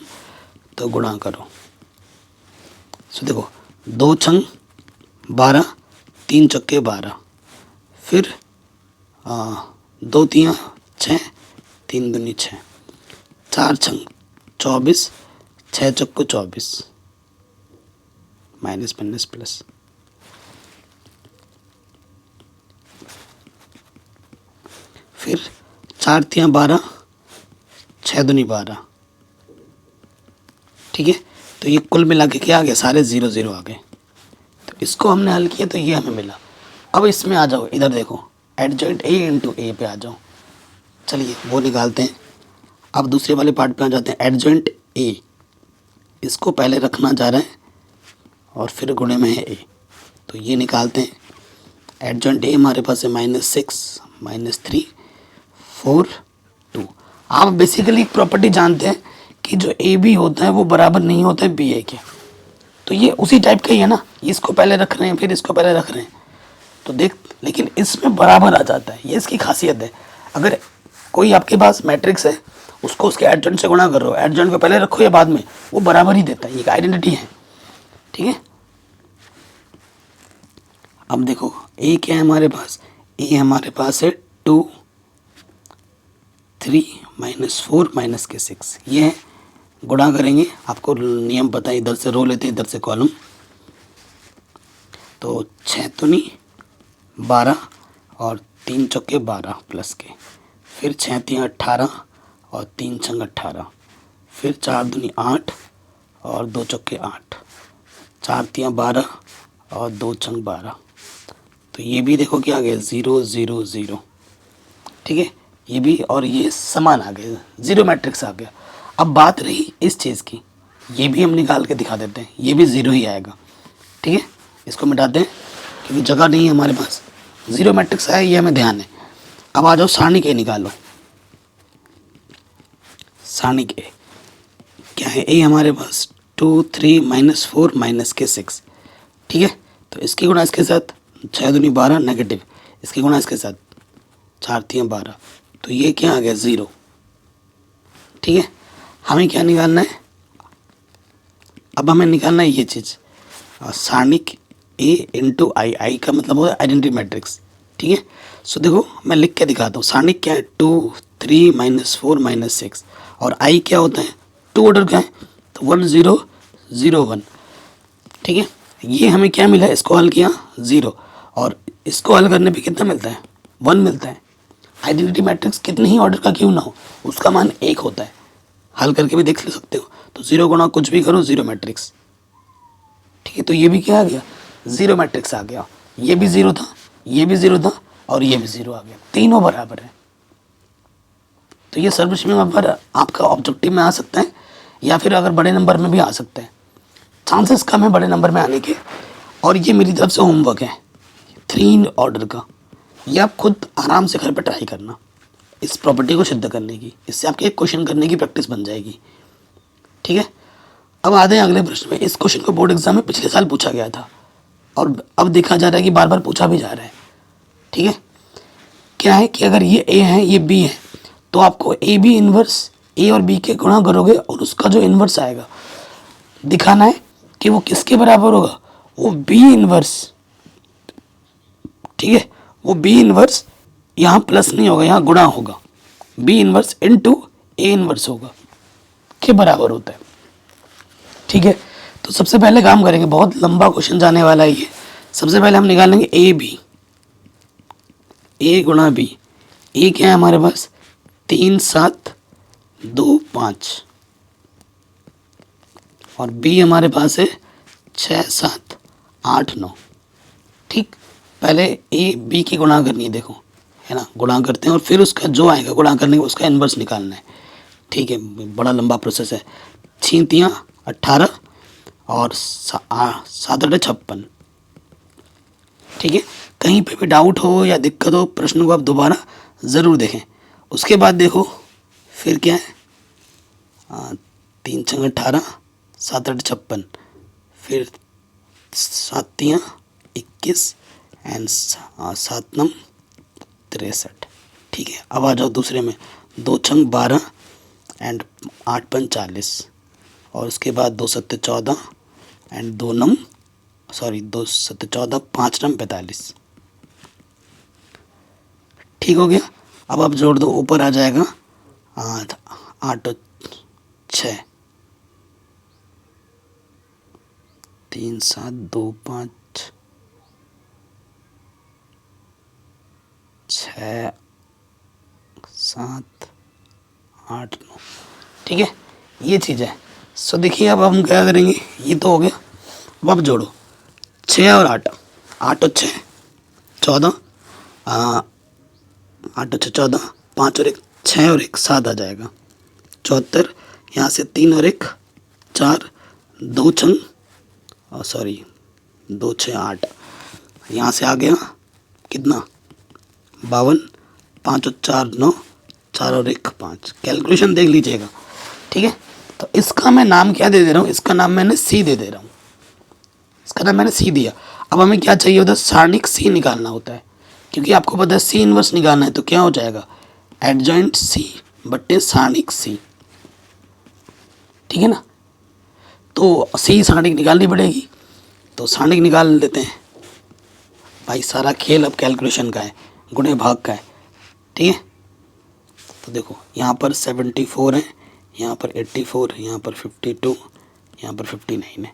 तो गुणा करो। सो देखो 2 छंग 12, 3 चक्के 12, फिर 2 3 6, 3 दूनी 6, 4 छंग 24, 6 चक्को 24, माइनस माइनस प्लस, फिर 4 3 12, 6 दूनी 12। ठीक है, तो ये कुल मिला के क्या आ गया, सारे 0 0 आ गए। तो इसको हमने हल किया तो ये हमें मिला। अब इसमें आ जाओ, इधर देखो एडजॉइंट ए इंटू ए पे आ जाओ। चलिए वो निकालते हैं। अब दूसरे वाले पार्ट पे आ जाते हैं। एडजॉइंट ए, इसको पहले रखना जा रहा है और फिर गुणे में है ए, तो ये निकालते हैं। एडजॉइंट ए हमारे पास है -6, -3, 4, 2। आप बेसिकली एक प्रॉपर्टी जानते हैं कि जो ए बी होता है वो बराबर नहीं होता है बी ए के, तो ये उसी टाइप का ही है ना, इसको पहले रख रहे हैं फिर इसको पहले रख रहे हैं, तो देख, लेकिन इसमें बराबर आ जाता है, ये इसकी खासियत है। अगर कोई आपके पास मैट्रिक्स है, उसको उसके एडजॉइंट से गुणा करो, एडजॉइंट को पहले रखो या बाद में, वो बराबर ही देता है, ये एक आइडेंटिटी है। ठीक है, अब देखो ए क्या है हमारे पास, ए हमारे पास है 2, 3 माइनस 4 माइनस के 6, ये है। गुणा करेंगे, आपको नियम पता है, इधर से रो लेते हैं इधर से कॉलम। तो 6 दूनी 12 और 3 चौके 12 प्लस के, फिर 6 तियाँ 18 और 3 छंग 18, फिर 4 दूनी 8 और 2 चौके 8, 4 तियाँ 12 और 2 छंग 12। तो ये भी देखो क्या आ गया 0 0 0, ठीक है। ये भी और ये समान आ गए, जीरो मैट्रिक्स आ गया। अब बात रही इस चीज़ की, ये भी हम निकाल के दिखा देते हैं, ये भी ज़ीरो ही आएगा, ठीक है। इसको मिटाते हैं क्योंकि जगह नहीं है हमारे पास, ज़ीरो मैट्रिक्स आया ये हमें ध्यान है। अब आ जाओ सारणी के निकालो। सारणी के क्या है, ए हमारे पास 2 3 माइनस 4 माइनस के 6, ठीक है। तो इसकी गुणा इसके साथ 6 दूनी 12 नेगेटिव, इसकी गुणा इसके साथ 4 तियाँ 12, तो ये क्या आ गया 0, ठीक है। हमें क्या निकालना है, अब हमें निकालना है ये चीज़ सारणिक ए इंटू आई, आई का मतलब होता है आइडेंटिटी मैट्रिक्स, ठीक है। सो देखो मैं लिख के दिखाता हूँ, सारणिक क्या है 2 3 माइनस 4 माइनस 6, और आई क्या होता है 2 ऑर्डर का है, तो 1 0 0 1, ठीक है। ये हमें क्या मिला, इसको हल किया 0, और इसको हल करने पे कितना मिलता है 1 मिलता है। आइडेंटिटी मैट्रिक्स कितने ही ऑर्डर का क्यों ना हो, उसका मान 1 होता है, हल करके भी देख सकते हो। तो 0 गुणा कुछ भी करो 0 मैट्रिक्स, ठीक है। तो ये भी क्या आ गया 0 मैट्रिक्स आ गया, ये भी 0 था, ये भी 0 था, और ये भी 0 आ गया, तीनों बराबर है। तो ये सर्वश्रेणी नंबर आपका ऑब्जेक्टिव में आ सकता है, या फिर अगर बड़े नंबर में भी आ सकता है, चांसेस कम है बड़े नंबर में आने के। और ये मेरी तरफ से होमवर्क है 3 ऑर्डर का, ये आप खुद आराम से घर पर ट्राई करना इस प्रॉपर्टी को सिद्ध करने की, इससे आपके एक क्वेश्चन करने की प्रैक्टिस बन जाएगी, ठीक है। अब आते हैं अगले प्रश्न में। इस क्वेश्चन को बोर्ड एग्जाम में पिछले साल पूछा गया था, और अब देखा जा रहा है कि बार बार पूछा भी जा रहा है, ठीक है। क्या है कि अगर ये ए है ये बी है, तो आपको ए बी इन्वर्स ए और बी के गुणा करोगे, और उसका जो इन्वर्स आएगा दिखाना है कि वो किसके बराबर होगा, वो बी इन्वर्स, ठीक है। वो बी इन्वर्स यहाँ प्लस नहीं होगा, यहाँ गुणा होगा, B inverse into A inverse होगा के बराबर होता है, ठीक है। तो सबसे पहले काम करेंगे, बहुत लंबा क्वेश्चन जाने वाला है ये। सबसे पहले हम निकालेंगे ए बी, ए गुणा बी। ए क्या है हमारे पास 3 7 2 5, और बी हमारे पास है 6 7 8 9, ठीक। पहले ए बी की गुणा करनी है, देखो है ना, गुणा करते हैं और फिर उसका जो आएगा गुणा करने का उसका इन्वर्स निकालना है, ठीक है। बड़ा लंबा प्रोसेस है। 6 तियाँ 18 और 7 8 56, ठीक है। कहीं पे भी डाउट हो या दिक्कत हो, प्रश्न को आप दोबारा ज़रूर देखें। उसके बाद देखो फिर क्या है 3 6 18 7 8 56, फिर 7 तियाँ 21 एंड 7 9 63, ठीक है। अब आ जाओ दूसरे में, 2 6 12 एंड 8 5 40, और उसके बाद 2 7 14 एंड 2 9 2 7 14 5 9 45, ठीक हो गया। अब आप जोड़ दो, ऊपर आ जाएगा 8 6 3 7 2 5 6 7 8 9, ठीक है। ये चीज़ है। सो देखिए अब हम क्या करेंगे, ये तो हो गया। अब आप जोड़ो 6 और 8, 8 और 6 14, 8 और 6 14, 5 और 1 6 और 1 7 आ जाएगा 74, यहाँ से 3 और 1 4, 2 6 2 6 8, यहाँ से आ गया कितना 52, 5 और 4 9, 4 और 1 5, कैलकुलेशन देख लीजिएगा, ठीक है। तो इसका मैं नाम क्या दे रहा हूँ, इसका नाम मैंने सी दे रहा हूँ, इसका नाम मैंने सी दिया। अब हमें क्या चाहिए होता है, सारणिक सी निकालना होता है, क्योंकि आपको पता है सी इन्वर्स निकालना है, तो क्या हो जाएगा एडजॉइंट सी बट्टे सारणिक सी, ठीक है ना। तो सी सारणिक निकालनी पड़ेगी, तो सारणिक निकाल लेते हैं भाई। सारा खेल अब कैलकुलेशन का है, गुणे भाग का है, ठीक है। तो देखो यहाँ पर 74 है, यहाँ पर 84, यहाँ पर 52, यहाँ पर 59 है।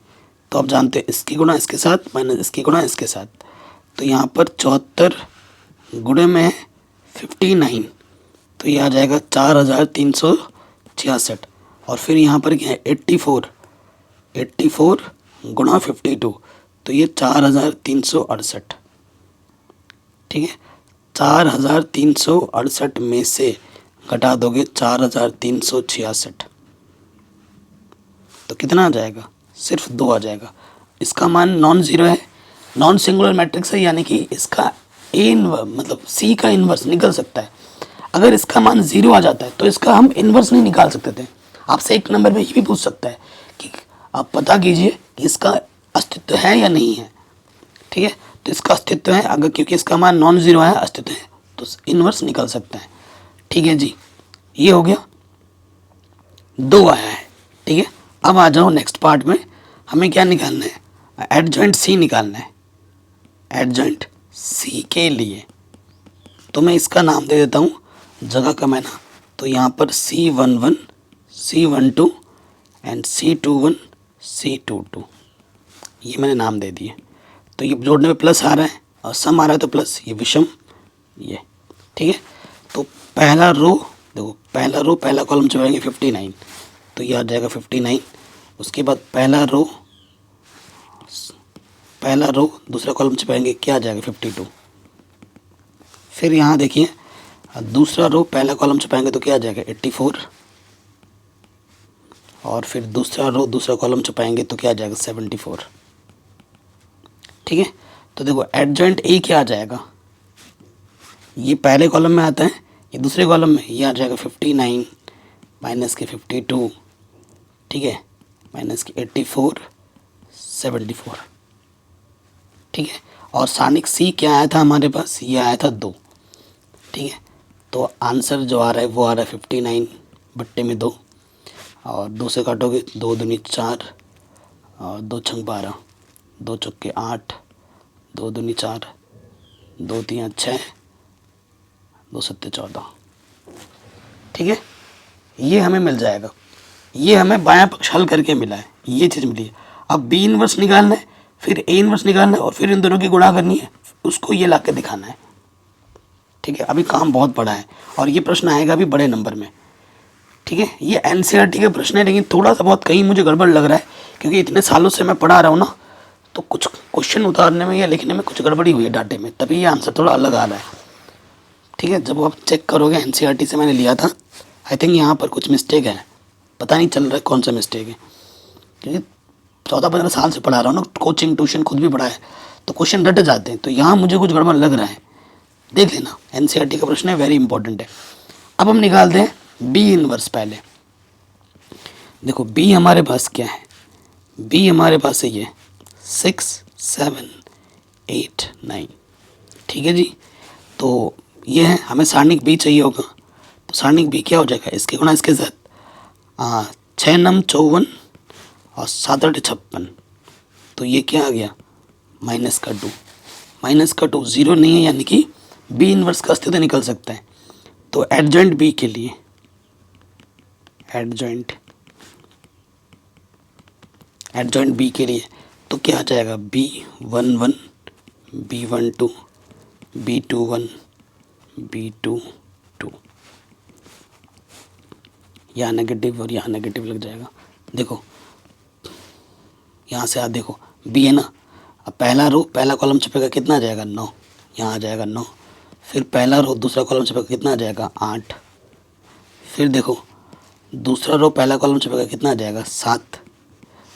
तो आप जानते हैं इसकी गुणा इसके साथ माइनस इसकी गुणा इसके साथ, तो यहाँ पर 74 गुणे में है 59, तो ये आ जाएगा 4366। और फिर यहाँ पर क्या है 84 गुणा 52, तो ये 4368। ठीक है, 4368 में से घटा दोगे 4366, तो कितना आ जाएगा? सिर्फ 2 आ जाएगा। इसका मान नॉन ज़ीरो है, नॉन सिंगुलर मैट्रिक्स है, यानी कि इसका ए मतलब सी का इन्वर्स निकल सकता है। अगर इसका मान 0 आ जाता है तो इसका हम इन्वर्स नहीं निकाल सकते थे। आपसे एक नंबर में ये भी पूछ सकता है कि आप पता कीजिए कि इसका अस्तित्व है या नहीं है। ठीक है, तो इसका अस्तित्व है, अगर क्योंकि इसका मान नॉन ज़ीरो है, अस्तित्व है, तो इन्वर्स निकल सकता है। ठीक है जी, ये हो गया, 2 आया है। ठीक है, अब आ जाओ नेक्स्ट पार्ट में, हमें क्या निकालना है? एडजॉइंट सी निकालना है। एडजॉइंट सी के लिए तो मैं इसका नाम दे देता हूँ जगह का मैना, तो यहाँ पर C11 C12 and C21 C22, ये मैंने नाम दे दिए। तो ये जोड़ने में प्लस आ रहा है और सम आ रहा है तो प्लस, ये विषम ये। ठीक है, तो पहला रो देखो, पहला कॉलम चुराएंगे 59, तो ये आ जाएगा 59। उसके बाद पहला रो दूसरा कॉलम छिपाएंगे, क्या आ जाएगा 52। फिर यहाँ देखिए दूसरा रो पहला कॉलम छिपाएंगे तो क्या आ जाएगा 84, और फिर दूसरा रो दूसरा कॉलम छिपाएंगे तो क्या आ जाएगा 74। ठीक है, तो देखो एडजॉइंट ए क्या आ जाएगा? ये पहले कॉलम में आता है, ये दूसरे कॉलम में, ये आ जाएगा 59 माइनस के 52, ठीक है, माइनस के 84 74। ठीक है, और सानिक सी क्या आया था हमारे पास? ये आया था 2। ठीक है, तो आंसर जो आ रहा है वो आ रहा है 59 बट्टे में 2, और 2 से काटोगे 2 दूनी 4 और 2 छंग 12, 2 चौके 8, 2 दूनी 4, 2 3 6, 2 सत्ते 14। ठीक है, ये हमें मिल जाएगा, ये हमें बायां पक्ष हल करके मिला है, ये चीज़ मिली है। अब बी इन्वर्स निकालना है, फिर ए इन्वर्स निकालना है, और फिर इन दोनों की गुणा करनी है, उसको ये ला के दिखाना है। ठीक है, अभी काम बहुत बड़ा है और ये प्रश्न आएगा भी बड़े नंबर में। ठीक है, ये एनसीईआरटी का प्रश्न है, लेकिन थोड़ा सा बहुत कहीं मुझे गड़बड़ लग रहा है, क्योंकि इतने सालों से मैं पढ़ा रहा हूँ ना, तो कुछ क्वेश्चन उतारने में या लिखने में कुछ गड़बड़ी हुई है डाटे में, तभी ये आंसर थोड़ा अलग आ रहा है। ठीक है, जब आप चेक करोगे एनसीईआरटी से मैंने लिया था, आई थिंक यहाँ पर कुछ मिस्टेक है, पता नहीं चल रहा है कौन सा मिस्टेक है, क्योंकि 14-15 साल से पढ़ा रहा हूँ ना, कोचिंग ट्यूशन खुद भी पढ़ा है, तो क्वेश्चन रट जाते हैं, तो यहाँ मुझे कुछ गड़बड़ लग रहा है, देख लेना। एनसीईआरटी का प्रश्न है, वेरी इंपॉर्टेंट है। अब हम निकालते हैं बी इनवर्स। पहले देखो बी हमारे पास क्या है? बी हमारे पास है ये 6 7 8 9। ठीक है जी, तो ये है, हमें सारणिक बी चाहिए होगा, तो सारणिक बी क्या हो जाएगा? इसके गुणा इसके साथ 6 9 54 और 7 8 56, तो ये क्या आ गया? माइनस का 2 ज़ीरो नहीं है, यानी कि बी इनवर्स का अस्तित्व निकल सकता है। तो एडजॉइंट बी के लिए, एडजॉइंट बी के लिए तो क्या आ जाएगा? B11 B12 B21 B22, यहाँ नेगेटिव और यहाँ नेगेटिव लग जाएगा। देखो यहाँ से आप देखो बी है ना, अब पहला रो पहला कॉलम छपेगा, कितना आ जाएगा? 9, यहाँ आ जाएगा 9। फिर पहला रो दूसरा कॉलम छपेगा, कितना आ जाएगा? 8। फिर देखो दूसरा रो पहला कॉलम छपेगा, कितना आ जाएगा? 7।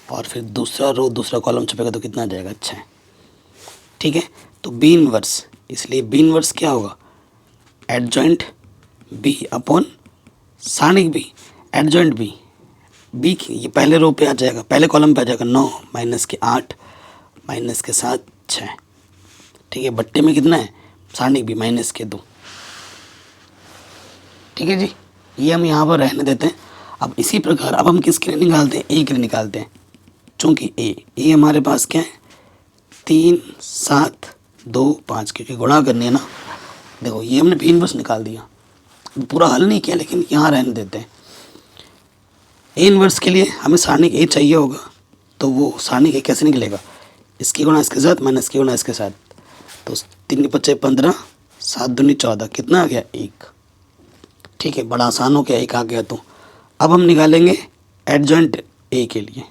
और फिर दूसरा रो दूसरा कॉलम छपेगा तो कितना आ जाएगा? 6। ठीक है, तो बी इनवर्स, इसलिए बी इनवर्स क्या होगा? एडजॉइंट बी अपॉन सारणिक बी। एडजॉइंट बी, बी ये पहले रो पे आ जाएगा, पहले कॉलम पे आ जाएगा 9 माइनस के 8 माइनस के 7 6। ठीक है, बट्टे में कितना है? सारणिक बी माइनस के 2। ठीक है जी, ये हम यहाँ पर रहने देते हैं। अब इसी प्रकार अब हम किसके लिए निकालते हैं? ए के लिए निकालते हैं। चूँकि ए हमारे पास क्या है? 3 7 2 5, क्योंकि गुणा करनी है ना। देखो ये हमने बी इनवर्स निकाल दिया, पूरा हल नहीं किया लेकिन यहाँ रहने देते हैं। ए इनवर्स के लिए हमें सारणिक ए चाहिए होगा, तो वो सारणिक ए कैसे निकलेगा, इसकी गुणा इसके साथ माइनस की गुणा इसके साथ। तो 3 × 5 = 15, 7 × 2 = 14, कितना आ गया 1। ठीक है, बड़ा आसान हो गया, 1 आ गया। तो अब हम निकालेंगे एडजॉइंट ए के लिए।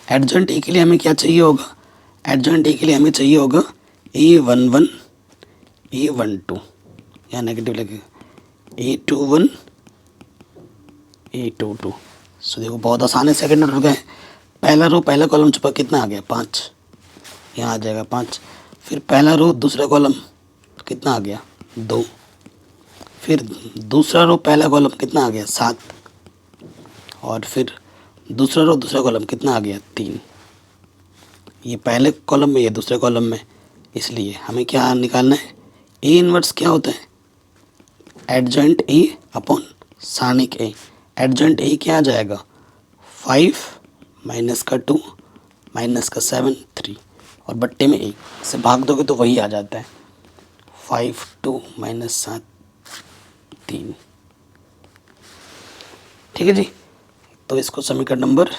एडजॉइंट ए के लिए हमें क्या चाहिए होगा, एडजॉइंट ए के लिए हमें चाहिए होगा A11 A12, या नेगेटिव लगेगा A21 A22। सो देखो बहुत आसान है, सेकंड ऑर्डर का है। पहला रो पहला कॉलम छुपा, कितना आ गया 5, यहाँ आ जाएगा 5। फिर पहला रो दूसरा कॉलम कितना आ गया 2। फिर दूसरा रो पहला कॉलम कितना आ गया 7। और फिर दूसरा रो दूसरा कॉलम कितना आ गया 3। ये पहले कॉलम में, ये दूसरे कॉलम में, इसलिए हमें क्या निकालना है, ए इनवर्स क्या होता है, एडजॉइंट ए अपॉन सारणिक ए। एडजॉइंट ए क्या आ जाएगा 5 माइनस का 2 माइनस का 7 3 और बट्टे में 1 से भाग दोगे तो वही आ जाता है 5 2 माइनस 7 3। ठीक है जी, तो इसको समीकरण नंबर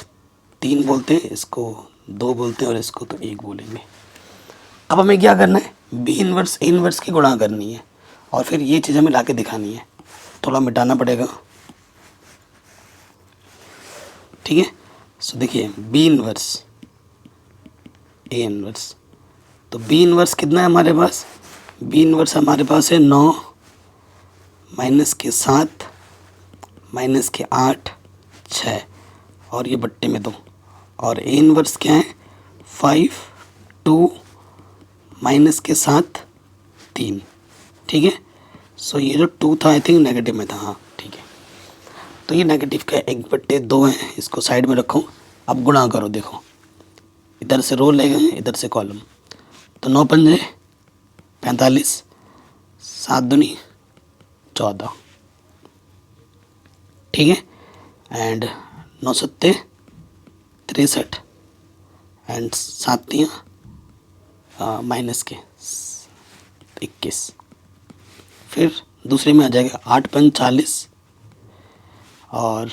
3 बोलते हैं, इसको 2 बोलते हैं और इसको तो 1 बोलेंगे। अब हमें क्या करना है, बी इनवर्स ए इनवर्स की गुणा करनी है और फिर ये चीज़ हमें ला के दिखानी है। थोड़ा मिटाना पड़ेगा, ठीक है। सो देखिए बी इनवर्स ए इनवर्स, तो बी इनवर्स कितना है हमारे पास, बी इनवर्स हमारे पास है 9 माइनस के 7 माइनस के 8 6 और ये बट्टे में 2। और ए इनवर्स क्या है 5 2 माइनस के 7 3। ठीक है, सो ये जो 2 था आई थिंक नेगेटिव में था, हाँ ठीक है। तो ये नेगेटिव का 1/2 है, इसको साइड में रखो। अब गुणा करो, देखो इधर से रो ले गए इधर से कॉलम, तो 9 पंजे 45, 7 दूनी 14। ठीक है, एंड 9 सत्ते 63 एंड 7 तियाँ माइनस के 21। फिर दूसरे में आ जाएगा 8 पंज 40 और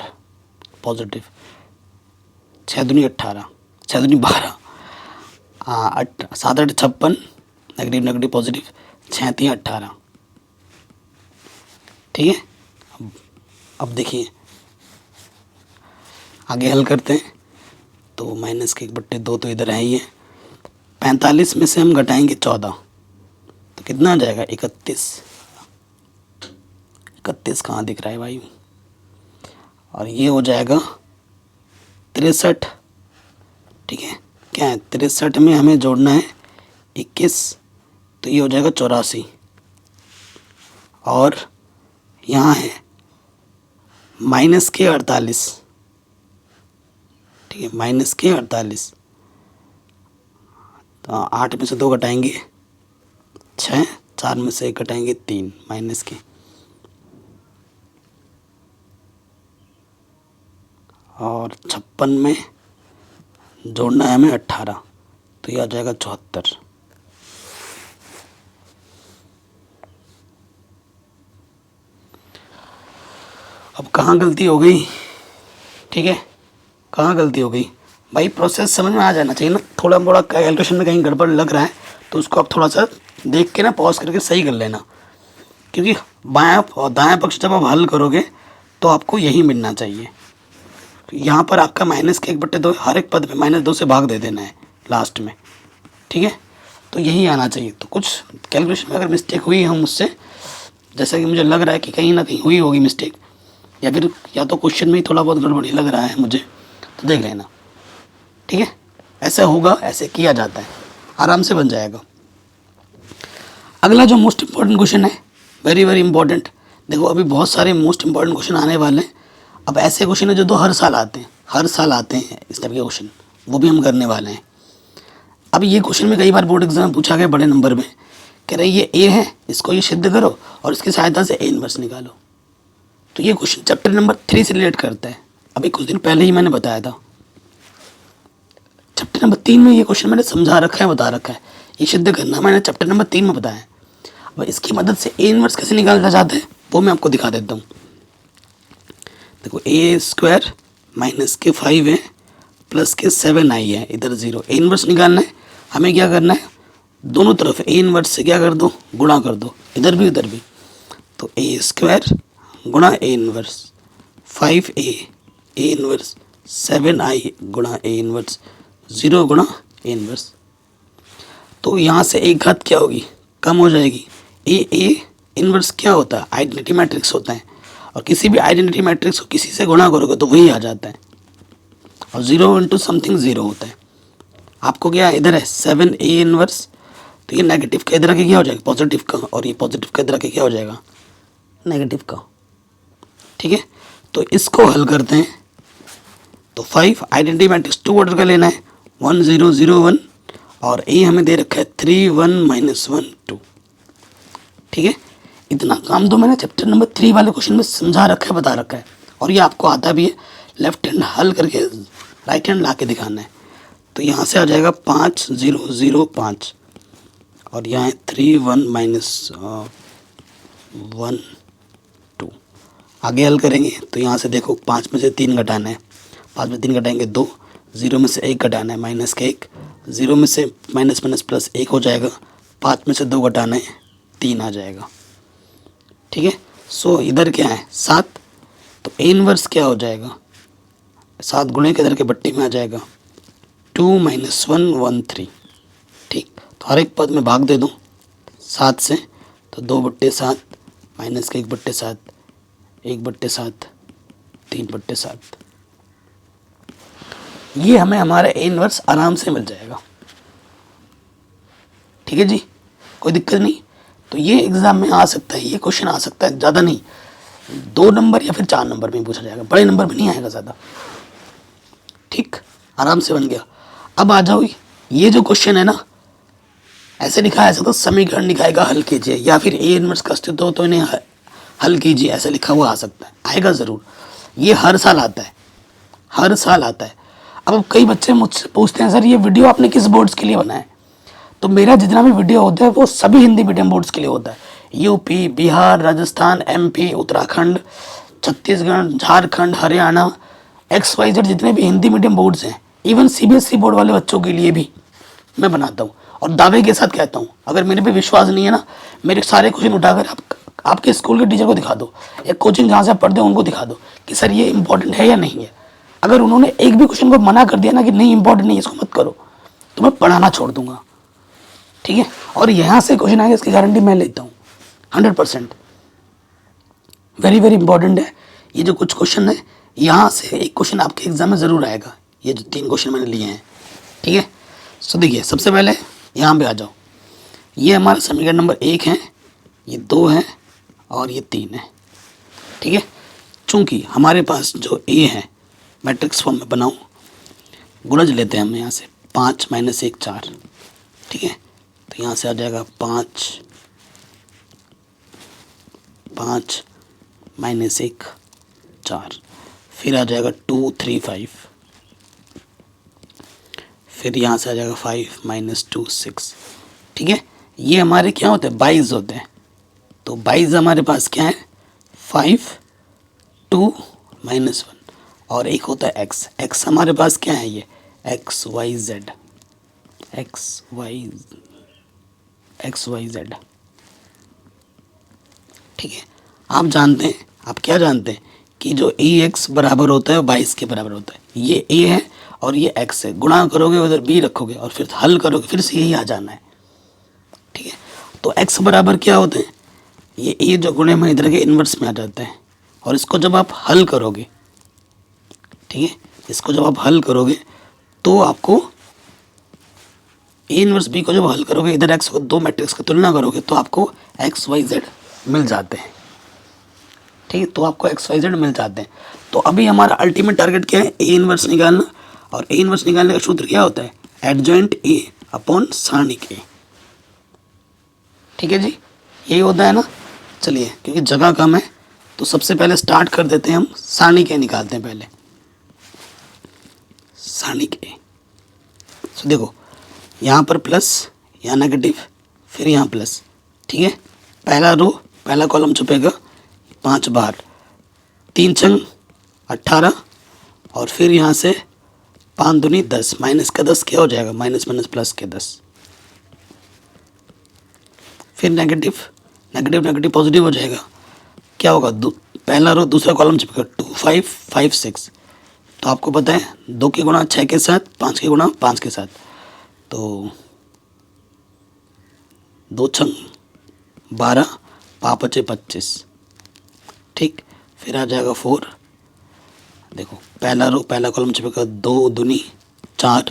पॉजिटिव 6 दूनी 18 6 दूनी 12 7 8 56 नेगेटिव नेगेटिव पॉजिटिव 6 तियाँ 18। ठीक है, अब देखिए आगे हल करते हैं। तो माइनस के 1/2 तो इधर है ही है। 45 में से हम घटाएंगे 14 तो कितना आ जाएगा 31। 31 कहाँ दिख रहा है भाई, और ये हो जाएगा 63। ठीक है, क्या है 63 में हमें जोड़ना है 21, तो ये हो जाएगा 84। और यहाँ है माइनस के 48। ठीक है, माइनस के 48, तो 8 में से 2 घटाएंगे 6, 4 में से 1 घटाएंगे 3 माइनस के, और 56 में जोड़ना है हमें 18, तो ये आ जाएगा 74। अब कहाँ गलती हो गई, ठीक है, कहाँ गलती हो गई भाई, प्रोसेस समझ में आ जाना चाहिए ना। थोड़ा मोड़ा कैलकुलेशन में कहीं गड़बड़ लग रहा है तो उसको आप थोड़ा सा देख के ना पॉज करके सही कर लेना, क्योंकि बायां और दायां पक्ष जब आप हल करोगे तो आपको यही मिलना चाहिए। तो यहाँ पर आपका माइनस के 1/2 हर एक पद में -2 से भाग दे देना है लास्ट में। ठीक है, तो यही आना चाहिए। तो कुछ कैलकुलेशन में अगर मिस्टेक हुई है मुझसे, जैसा कि मुझे लग रहा है कि कहीं ना कहीं हुई होगी मिस्टेक, या फिर या तो क्वेश्चन में ही थोड़ा बहुत गड़बड़ी लग रहा है मुझे, तो देख लेना। ठीक है, ऐसा होगा, ऐसे किया जाता है, आराम से बन जाएगा। अगला जो मोस्ट इम्पॉर्टेंट क्वेश्चन है, वेरी वेरी इंपॉर्टेंट। देखो अभी बहुत सारे मोस्ट इम्पॉर्टेंट क्वेश्चन आने वाले हैं। अब ऐसे क्वेश्चन है जो हर साल आते हैं, हर साल आते हैं इस टाइप के क्वेश्चन, वो भी हम करने वाले हैं। अब ये क्वेश्चन में कई बार बोर्ड एग्जाम में पूछा गया बड़े नंबर में, कह रहे ये ए है, इसको ये सिद्ध करो और इसकी सहायता से ए इनवर्स निकालो। तो ये क्वेश्चन चैप्टर नंबर 3 से रिलेट करता है। अभी कुछ दिन पहले ही मैंने बताया था, चैप्टर नंबर 3 में ये क्वेश्चन मैंने समझा रखा है, बता रखा है। ये सिद्ध करना मैंने चैप्टर नंबर 3 में बताया है। अब इसकी मदद से ए इनवर्स कैसे निकाला जाता है वो मैं आपको दिखा देता हूँ। देखो ए स्क्वायर माइनस के 5 है प्लस के 7 आई है, इधर 0। ए इनवर्स निकालना है, हमें क्या करना है, दोनों तरफ ए इनवर्स से क्या कर दो, गुणा कर दो, इधर भी उधर भी। तो ए स्क्वायर गुणा A inverse 5a A inverse 7i गुणा ए इनवर्स 0 गुणा ए इनवर्स। तो यहाँ से एक घात क्या होगी, कम हो जाएगी। ए इनवर्स क्या होता है, आइडेंटिटी मैट्रिक्स होता है, और किसी भी आइडेंटिटी मैट्रिक्स को किसी से गुणा करोगे तो वही आ जाता है, और 0 इंटू समथिंग 0 होता है। आपको क्या इधर है 7a इनवर्स, तो ये नेगेटिव का इधर आके क्या हो जाएगा, पॉजिटिव का, और ये पॉजिटिव का इधर आके क्या हो जाएगा, नेगेटिव का। ठीक है, तो इसको हल करते हैं। तो 5 आइडेंटिटी मैट्रिक्स 2 ऑर्डर का लेना है, 1 0 0 1, और ए हमें दे रखा है 3 1 -1 2। ठीक है, इतना काम तो मैंने चैप्टर नंबर 3 वाले क्वेश्चन में समझा रखा है, बता रखा है, और ये आपको आता भी है। लेफ्ट हैंड हल करके राइट हैंड ला के दिखाना है। तो यहाँ से आ जाएगा 5 0 0 5, और यहाँ है 3 1 -1 2। आगे हल करेंगे तो यहाँ से देखो 5 में से 3 घटाना है, 5 में 3 घटाएंगे 2, 0 में से 1 घटाना है माइनस का 1, 0 में से माइनस माइनस प्लस 1 हो जाएगा, 5 में से 2 घटाना है 3 आ जाएगा। ठीक है, सो इधर क्या है 7, तो ए इनवर्स क्या हो जाएगा, 7 गुणे के इधर के बट्टे में आ जाएगा 2 -1 1 3। ठीक, तो हर एक पद में भाग दे दूँ 7 से, तो 2/7 माइनस का 1/7 1/7 3/7। ये हमें हमारा ए इनवर्स आराम से मिल जाएगा। ठीक है जी, कोई दिक्कत नहीं। तो ये एग्जाम में आ सकता है, ये क्वेश्चन आ सकता है, ज़्यादा नहीं 2 नंबर या फिर 4 नंबर में पूछा जाएगा, बड़े नंबर में नहीं आएगा ज़्यादा। ठीक, आराम से बन गया। अब आ जाओ, ये जो क्वेश्चन है ना, ऐसे लिखा है, ऐसा तो समीकरण लिखाएगा हल कीजिए, या फिर ए इनवर्स का अस्तित्व हो तो इन्हें हल कीजिए, ऐसा लिखा हुआ आ सकता है, आएगा ज़रूर। ये हर साल आता है, हर साल आता है। अब कई बच्चे मुझसे पूछते हैं, सर ये वीडियो आपने किस बोर्ड्स के लिए बनाया? तो मेरा जितना भी वीडियो होता है वो सभी हिंदी मीडियम बोर्ड्स के लिए होता है। UP, Bihar, Rajasthan, MP, Uttarakhand, Chhattisgarh, Jharkhand, Haryana, XYZ जितने भी हिंदी मीडियम बोर्ड्स हैं, इवन CBSE बोर्ड वाले बच्चों के लिए भी मैं बनाता हूँ। और दावे के साथ कहता हूँ, अगर मेरे पे विश्वास नहीं है ना, मेरे सारे क्वेश्चन उठाकर आपके स्कूल के टीचर को दिखा दो, एक कोचिंग जहाँ से आप पढ़ते हो उनको दिखा दो कि सर ये इंपॉर्टेंट है या नहीं है। अगर उन्होंने एक भी क्वेश्चन को मना कर दिया ना कि नहीं इंपॉर्टेंट नहीं, इसको मत करो, तो मैं पढ़ाना छोड़ दूंगा। ठीक है, और यहाँ से क्वेश्चन आएगा इसकी गारंटी मैं लेता हूँ 100%। वेरी वेरी इंपॉर्टेंट है ये जो कुछ क्वेश्चन है, यहाँ से एक क्वेश्चन आपके एग्जाम में ज़रूर आएगा, ये जो 3 क्वेश्चन मैंने लिए हैं। ठीक है, सो देखिए सबसे पहले यहाँ पे आ जाओ, ये हमारा समीकरण नंबर 1 है, ये 2 है और ये 3 है। ठीक है, चूँकि हमारे पास जो ए है मैट्रिक्स फॉर्म में बनाऊँ, गुणज लेते हैं हम यहाँ से 5 - 1 4। ठीक है, तो यहाँ से आ जाएगा 5 -1 4, फिर आ जाएगा 2 3 5, फिर यहाँ से आ जाएगा 5 - 2 6। ठीक है, ये हमारे क्या होते हैं, बाइज होते हैं। तो बाइज हमारे पास क्या है 5 2 -1, और एक होता है x। x हमारे पास क्या है, ये x y z। ठीक है, आप जानते हैं, आप क्या जानते हैं कि जो ax बराबर होता है वो 22 के बराबर होता है। ये a है और ये x है, गुणा करोगे उधर b रखोगे और फिर हल करोगे, फिर से यही आ जाना है। ठीक है, तो x बराबर क्या होते हैं, ये a जो गुणे में इधर के इन्वर्स में आ जाता है, और इसको जब आप हल करोगे, ठीक है, इसको जब आप हल करोगे तो आपको ए इनवर्स बी को जब हल करोगे, इधर एक्स को 2 मैट्रिक्स की तुलना करोगे तो आपको XYZ मिल जाते हैं। ठीक है, तो आपको XYZ मिल जाते हैं। तो अभी हमारा अल्टीमेट टारगेट क्या है, ए इनवर्स निकालना, और ए इनवर्स निकालने का सूत्र क्या होता है, एडजॉइंट ए अपॉन सारणिक ए। ठीक है जी, यही होता है ना। चलिए, क्योंकि जगह कम है तो सबसे पहले स्टार्ट कर देते हैं, हम सारणिक ए निकालते हैं पहले, सारणिक ए। तो देखो यहाँ पर प्लस, यहाँ नेगेटिव, फिर यहाँ प्लस। ठीक है, पहला रो पहला कॉलम छुपेगा 5 बार, 3 छंग 18 और फिर यहाँ से 5 दूनी 10, माइनस का 10 क्या हो जाएगा, माइनस माइनस प्लस के 10, फिर नेगेटिव नेगेटिव नेगेटिव पॉजिटिव हो जाएगा, क्या होगा, पहला रो दूसरा कॉलम छुपेगा 2 5 5 6। तो आपको पता है 2 के गुणा 6 के साथ, 5 के गुणा 5 के साथ, तो 2 छंग 12, 5 बचे 25, ठीक। फिर आ जाएगा 4, देखो पहला रो पहला कॉलम छुपेगा 2 दूनी 4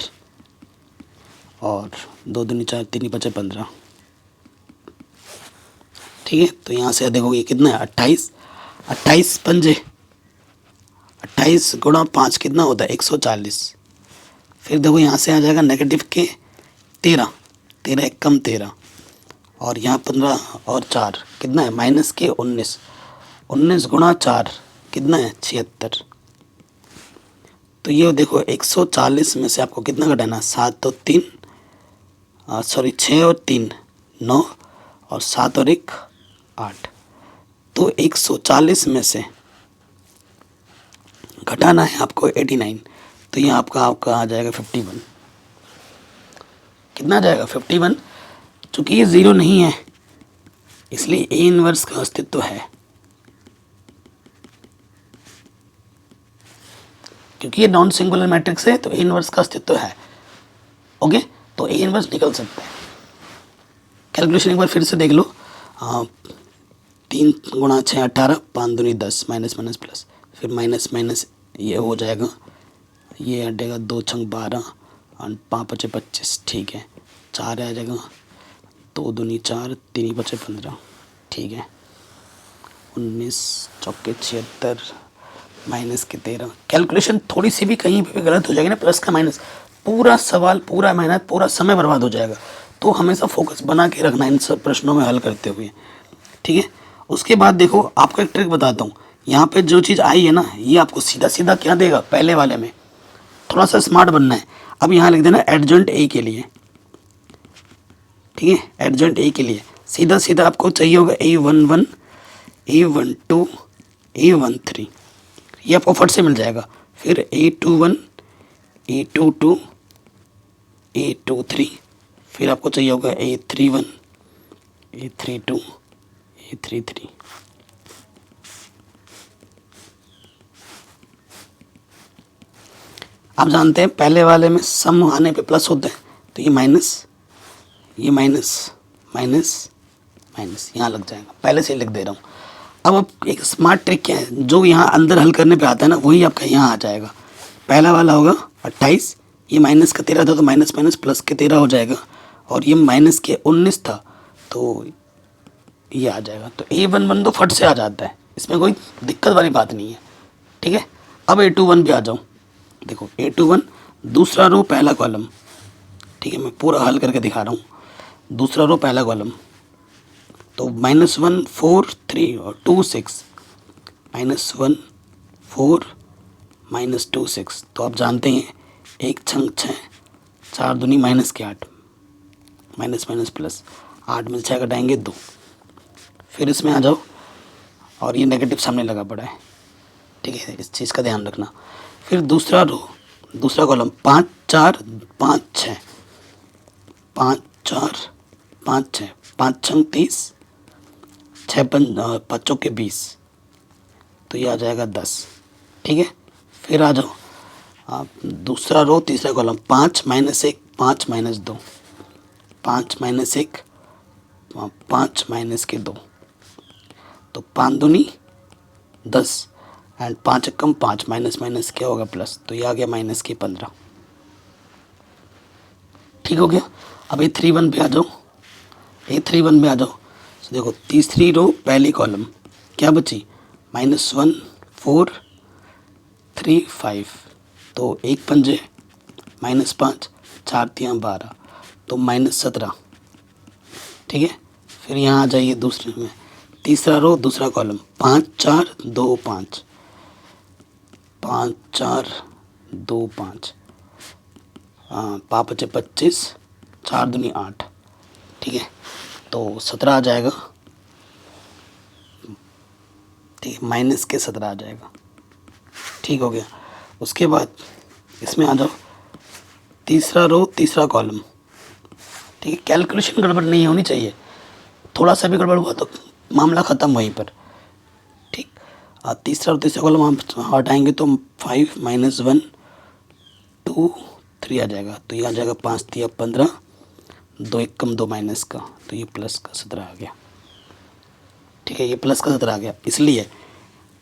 और 2 दूनी 4, 3 बचे 15, ठीक है। तो यहाँ से देखो ये कितना है 28, 28 पंजे 28 गुणा 5 कितना होता है 140। फिर देखो यहाँ से आ जाएगा नेगेटिव के 13, 13 एक कम 13 और यहाँ 15 और 4 कितना है माइनस के 19, 19 गुणा 4 कितना है 76। तो ये देखो 140 में से आपको कितना घटाना, 7 और 3 सॉरी 6 और 3 9 और 7 और 1 8। तो 140 में से घटाना है आपको 89, तो ये आपका आ जाएगा 51। कितना आ जाएगा 51। चूँकि ये ज़ीरो नहीं है इसलिए ए इनवर्स का अस्तित्व है, क्योंकि ये नॉन सिंगुलर मैट्रिक्स है तो ए इनवर्स का अस्तित्व है। ओके, तो ए इनवर्स निकल सकता है। कैलकुलेशन एक बार फिर से देख लो, 3 गुणा 6 18, 5 दूनी 10, माइनस माइनस प्लस, फिर माइनस माइनस ये हो जाएगा, ये हटेगा 2 छंग 12 और 5 बचे 25, ठीक है। 4 आ जाएगा, 2 दूनी 4, 3 बचे 15, ठीक है। 19 चौके 76 माइनस के 13। कैलकुलेशन थोड़ी सी भी कहीं पे भी गलत हो जाएगी ना, प्लस का माइनस, पूरा सवाल पूरा मेहनत पूरा समय बर्बाद हो जाएगा। तो हमेशा फोकस बना के रखना इन सब प्रश्नों में हल करते हुए, ठीक है। उसके बाद देखो आपको एक ट्रिक बताता हूँ, यहाँ पे जो चीज़ आई है ना ये आपको सीधा सीधा क्या देगा, पहले वाले में थोड़ा सा स्मार्ट बनना है। अब यहाँ लिख देना एडजॉइंट ए के लिए, ठीक है। एडजॉइंट ए के लिए सीधा सीधा आपको चाहिए होगा A11 A12 A13, ये आपको फट से मिल जाएगा। फिर A21 A22 A23, फिर आपको चाहिए होगा A31 A32 A33। आप जानते हैं पहले वाले में सम आने पे प्लस होते हैं, तो ये माइनस माइनस माइनस यहाँ लग जाएगा, पहले से ही लिख दे रहा हूँ। अब एक स्मार्ट ट्रिक क्या है, जो यहाँ अंदर हल करने पे आता है ना वही आपका यहाँ आ जाएगा। पहला वाला होगा 28, ये माइनस का 13 था तो माइनस माइनस प्लस के 13 हो जाएगा, और ये माइनस के 19 था तो ये आ जाएगा। तो A11 तो फट से आ जाता है, इसमें कोई दिक्कत वाली बात नहीं है, ठीक है। अब A21 पे आ जाऊँ, देखो A21 दूसरा रो पहला कॉलम, ठीक है। मैं पूरा हल करके दिखा रहा हूँ, दूसरा रो पहला कॉलम, तो -1 4 3 और 2 6, -1 4 -2 6। तो आप जानते हैं 1 छंग 6, 4 दूनी माइनस के 8, माइनस माइनस प्लस, 8 में 6 घटाएंगे 2। फिर इसमें आ जाओ, और ये नेगेटिव सामने लगा पड़ा है, ठीक है, इस चीज़ का ध्यान रखना। फिर दूसरा रो दूसरा कॉलम 5 4 5 6, 5 4 5 6, 5 छंग 30, 6 5 के 20, तो ये आ जाएगा 10, ठीक है। फिर आ जाओ आप दूसरा रो तीसरा कॉलम 5 -1 5 -2, 5 -1 5 माइनस के 2, तो 5 दूनी 10 एंड 5 एकम 5, माइनस माइनस क्या होगा प्लस, तो ये आ गया माइनस के 15, ठीक हो गया। अब A31 पे आ जाओ, A31 पे आ जाओ, तो देखो तीसरी रो पहली कॉलम क्या बची, -1 4 3 5, तो 1 पंजे -5, 4 3 12, तो -17, ठीक है। फिर यहाँ आ जाइए दूसरे में, तीसरा रो दूसरा कॉलम 5 4 2 5, 5 4 2 5, 5 बचे 25, 4 दूनी 8, ठीक है। तो 17 आ जाएगा, माइनस के 17 आ जाएगा। ठीक हो गया। उसके बाद इसमें आ जाओ, तीसरा रो तीसरा कॉलम। ठीक है, कैलकुलेशन गड़बड़ नहीं होनी चाहिए, थोड़ा सा भी गड़बड़ हुआ तो मामला ख़त्म वहीं पर। ठीक, तीसरा और तीसरा कॉलम हम हटाएंगे तो 5 - 1 2 3 आ जाएगा। तो ये आ जाएगा 5 × 15, 2 × 2 माइनस का, तो ये प्लस का 17 आ गया। ठीक है, ये प्लस का 17 आ गया। इसलिए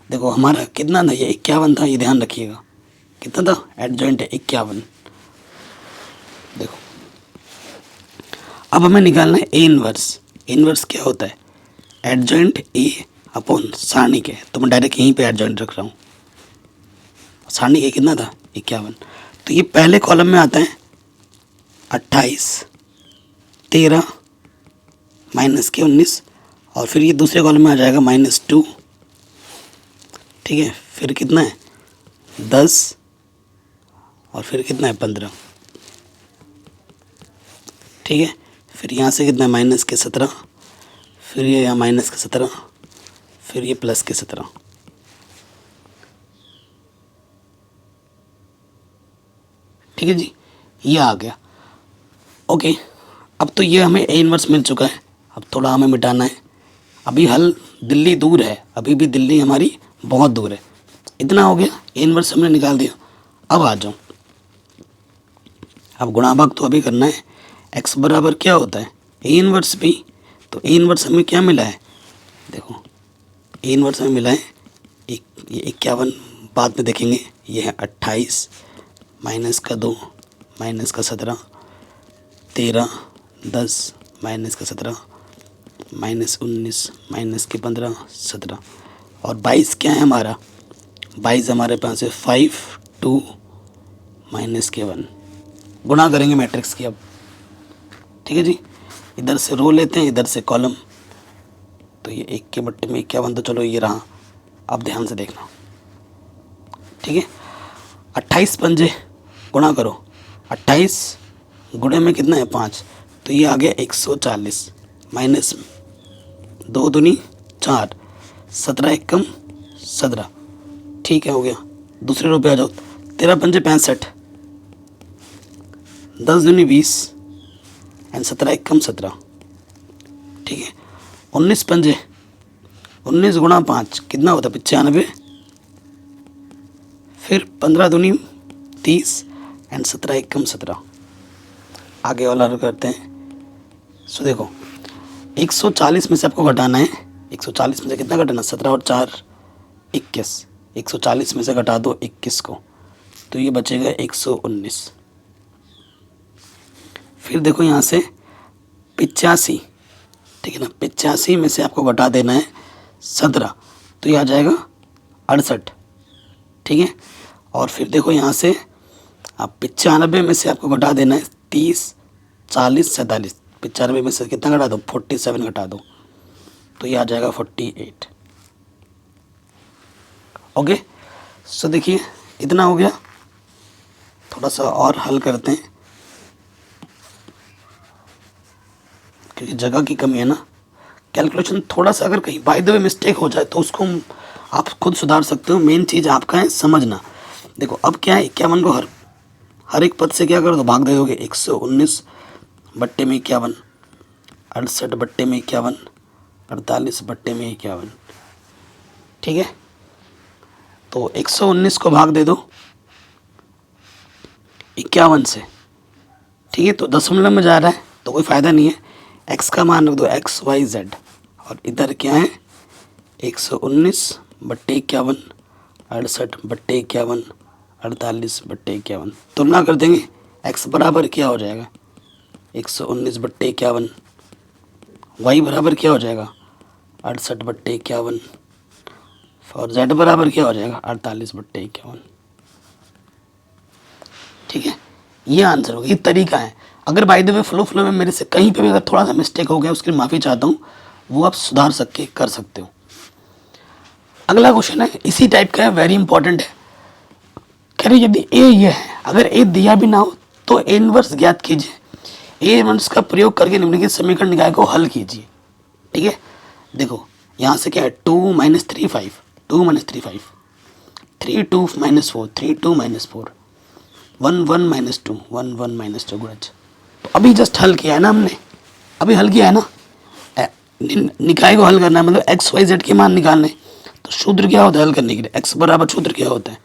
देखो हमारा कितना था, ये 51 था, ये ध्यान रखिएगा। कितना था? एडजॉइंट है 51। देखो अब हमें निकालना है ए इनवर्स। इनवर्स क्या होता है? एडजॉइंट ए अपॉन सारणी के। तो मैं डायरेक्ट यहीं पे एडजॉइंट रख रहा हूँ। सारणी के कितना था? 51। तो ये पहले कॉलम में आता है 28, 13 माइनस के 19, और फिर ये दूसरे कॉलम में आ जाएगा -2। ठीक है, फिर कितना है? 10, और फिर कितना है? 15। ठीक है, फिर यहाँ से कितना है? माइनस के 17, फिर ये यहाँ माइनस के 17, फिर ये प्लस के 17। ठीक है जी, ये आ गया। ओके, अब तो ये हमें ए इनवर्स मिल चुका है। अब थोड़ा हमें मिटाना है। अभी हल दिल्ली दूर है, अभी भी दिल्ली हमारी बहुत दूर है। इतना हो गया, ए इनवर्स हमने निकाल दिया। अब आ जाओ, अब गुणा भाग तो अभी करना है। एक्स बराबर क्या होता है? ए इनवर्स भी। तो ए इनवर्स हमें क्या मिला है? देखो ए इनवर्स हमें मिला है ये 51, बाद में देखेंगे। ये है 28 माइनस का 2 माइनस का 17, 13, 10 माइनस का 17, -19 माइनस के 15, 17, और 22 क्या है हमारा? 22 हमारे पास है 5, 2 माइनस के 1। गुणा करेंगे मैट्रिक्स की अब। ठीक है जी, इधर से रो लेते हैं, इधर से कॉलम। तो ये 1 के बट्टे में 51, तो चलो ये रहा। अब ध्यान से देखना। ठीक है, 28 पंजे गुणा करो। 28 गुणे में कितना है? 5। तो ये आ गया 140 माइनस 2 दूनी 4, 17 एकम 17। ठीक है, हो गया। दूसरे रो पे आ जाओ। 13 पंजे 65, 10 दूनी 20 एंड 17 एकम 17। ठीक है, 19 पंजे 19 गुणा 5 कितना होता है? 95। फिर 15 दूनी 30 एंड 17 एकम 17। आगे वाला करते हैं। सो देखो 140 में से आपको घटाना है। 140 में से कितना घटाना? 17 और 4 21। 140 में से घटा दो 21 को, तो ये बचेगा 119। फिर देखो यहाँ से 85, ठीक है ना, 85 में से आपको घटा देना है 17, तो ये आ जाएगा 68। ठीक है, और फिर देखो यहाँ से आप 95 में से आपको घटा देना है 30, 40, 47। 95 में से कितना घटा दो? 47 घटा दो, तो ये आ जाएगा 48। ओके, सो देखिए इतना हो गया। थोड़ा सा और हल करते हैं क्योंकि जगह की कमी है ना। कैलकुलेशन थोड़ा सा अगर कहीं बाय द वे मिस्टेक हो जाए तो उसको आप खुद सुधार सकते हो। मेन चीज़ आपका है समझना। देखो अब क्या है, 51 को हर एक पद से क्या कर दो? भाग दे दोगे। 119 बट्टे में 51, 68 बट्टे में 51, 48 बट्टे में 51। ठीक है, तो 119 को भाग दे दो 51 से। ठीक है, तो दशमलव में जा रहा है तो कोई फ़ायदा नहीं है। x का मान रख दो XYZ, और इधर क्या है? 119 बट्टे 51, 68 बट्टे 51, 48 बट्टे 51। तुलना कर देंगे। x बराबर क्या हो जाएगा? 119 बट्टे 51। y बराबर क्या हो जाएगा? 68 बट्टे 51। और z बराबर क्या हो जाएगा? 48 बट्टे 51। ठीक है, ये आंसर होगा। ये तरीका है। अगर बाय द वे फ्लो में मेरे से कहीं पे भी अगर थोड़ा सा मिस्टेक हो गया उसके लिए माफ़ी चाहता हूँ, वो आप सुधार कर सकते हो। अगला क्वेश्चन है इसी टाइप का है, वेरी इंपॉर्टेंट है। कह रहे यदि ए ये है, अगर ए दिया भी ना हो तो ए इनवर्स ज्ञात कीजिए। ए इनवर्स का प्रयोग करके निम्नलिखित समीकरण निकाय को हल कीजिए। ठीक है, देखो यहाँ से क्या है? 2 - 3 5, 2 minus 3 5, 3 2 minus 4, 3 2 minus 4, 1 1 minus 2, 1 1 minus 2 गुणज। तो अभी जस्ट हल किया है ना हमने, अभी हल किया है ना। निकाय को हल करना है, मतलब एक्स वाई जेड के मान निकालने। तो सूत्र क्या होता है हल करने के लिए, एक्स बराबर सूत्र क्या होता है,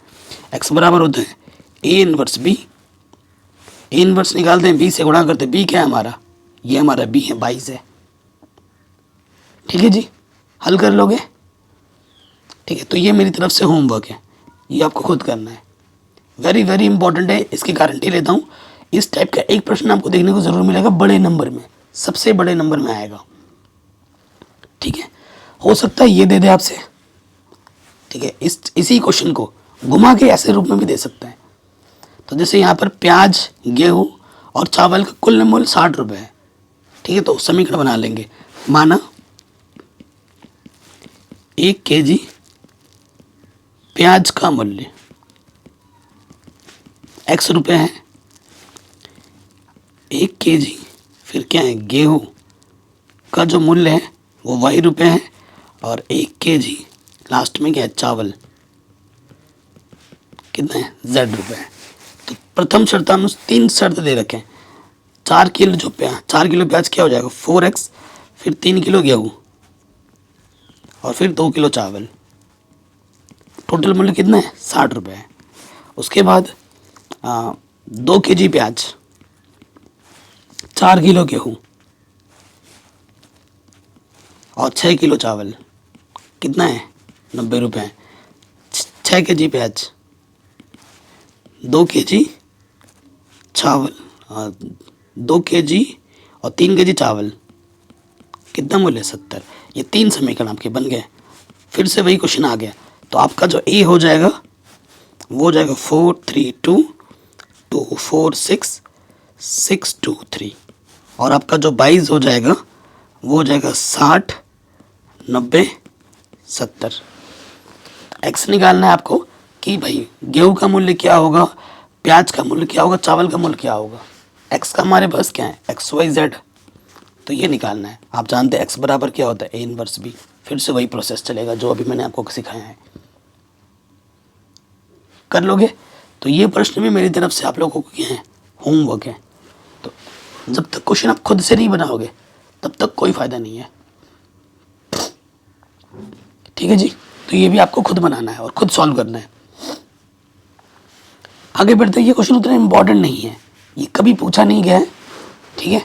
एक्स बराबर होता है A inverse B. A inverse निकालते हैं, बी से गुणा करते हैं, बी क्या है हमारा, ये हमारा बी है 22 है। ठीक है जी, हल कर लोगे। ठीक है, तो ये मेरी तरफ से होमवर्क है, ये आपको खुद करना है, वेरी वेरी इंपॉर्टेंट है। इसकी गारंटी लेता हूँ, इस टाइप का एक प्रश्न आपको देखने को जरूर मिलेगा, बड़े नंबर में, सबसे बड़े नंबर में आएगा। ठीक है, हो सकता है ये दे दे आपसे। ठीक है, इसी क्वेश्चन को घुमा के ऐसे रूप में भी दे सकता है। तो जैसे यहाँ पर प्याज, गेहूँ और चावल का कुल मूल्य 60 रुपये है। ठीक है, तो समीकरण बना लेंगे, माना 1 केजी प्याज का मूल्य x रुपये है, 1 केजी फिर क्या है गेहूँ का जो मूल्य है वो y रुपये है, और 1 केजी लास्ट में क्या है चावल, कितना है z रुपये है। तो प्रथम शर्त हम 3 शर्त दे रखे हैं। 4 किलो प्याज क्या हो जाएगा 4x, फिर 3 किलो गेहूँ और फिर 2 किलो चावल, टोटल मूल्य कितना है 60 रुपये है। उसके बाद 2 केजी प्याज, 4 किलो गेहूँ और 6 किलो चावल, कितना है 90 रुपये है। 6 केजी प्याज, 2 केजी चावल, 2 केजी और 3 केजी चावल, कितना मूल्य है 70। ये 3 समीकरण आपके बन गए। फिर से वही क्वेश्चन आ गया, तो आपका जो ए हो जाएगा वो हो जाएगा 4 3 2 2 4 6 6 2 3, और आपका जो 22 हो जाएगा वो हो जाएगा 60 90 70। एक्स निकालना है आपको कि भाई गेहूं का मूल्य क्या होगा, प्याज का मूल्य क्या होगा, चावल का मूल्य क्या होगा। एक्स का हमारे पास क्या है एक्स वाई जेड, तो ये निकालना है। आप जानते हैं एक्स बराबर क्या होता है ए इनवर्स बी। फिर से वही प्रोसेस चलेगा जो अभी मैंने आपको सिखाया है, कर लोगे। तो ये प्रश्न भी मेरी तरफ से आप लोगों को क्या है होमवर्क है। तो जब तक क्वेश्चन आप खुद से नहीं बनाओगे तब तक कोई फायदा नहीं है। ठीक है जी, तो ये भी आपको खुद बनाना है और खुद सॉल्व करना है। आगे बढ़ते ये क्वेश्चन उतना इंपॉर्टेंट नहीं है, ये कभी पूछा नहीं गया है। ठीक है,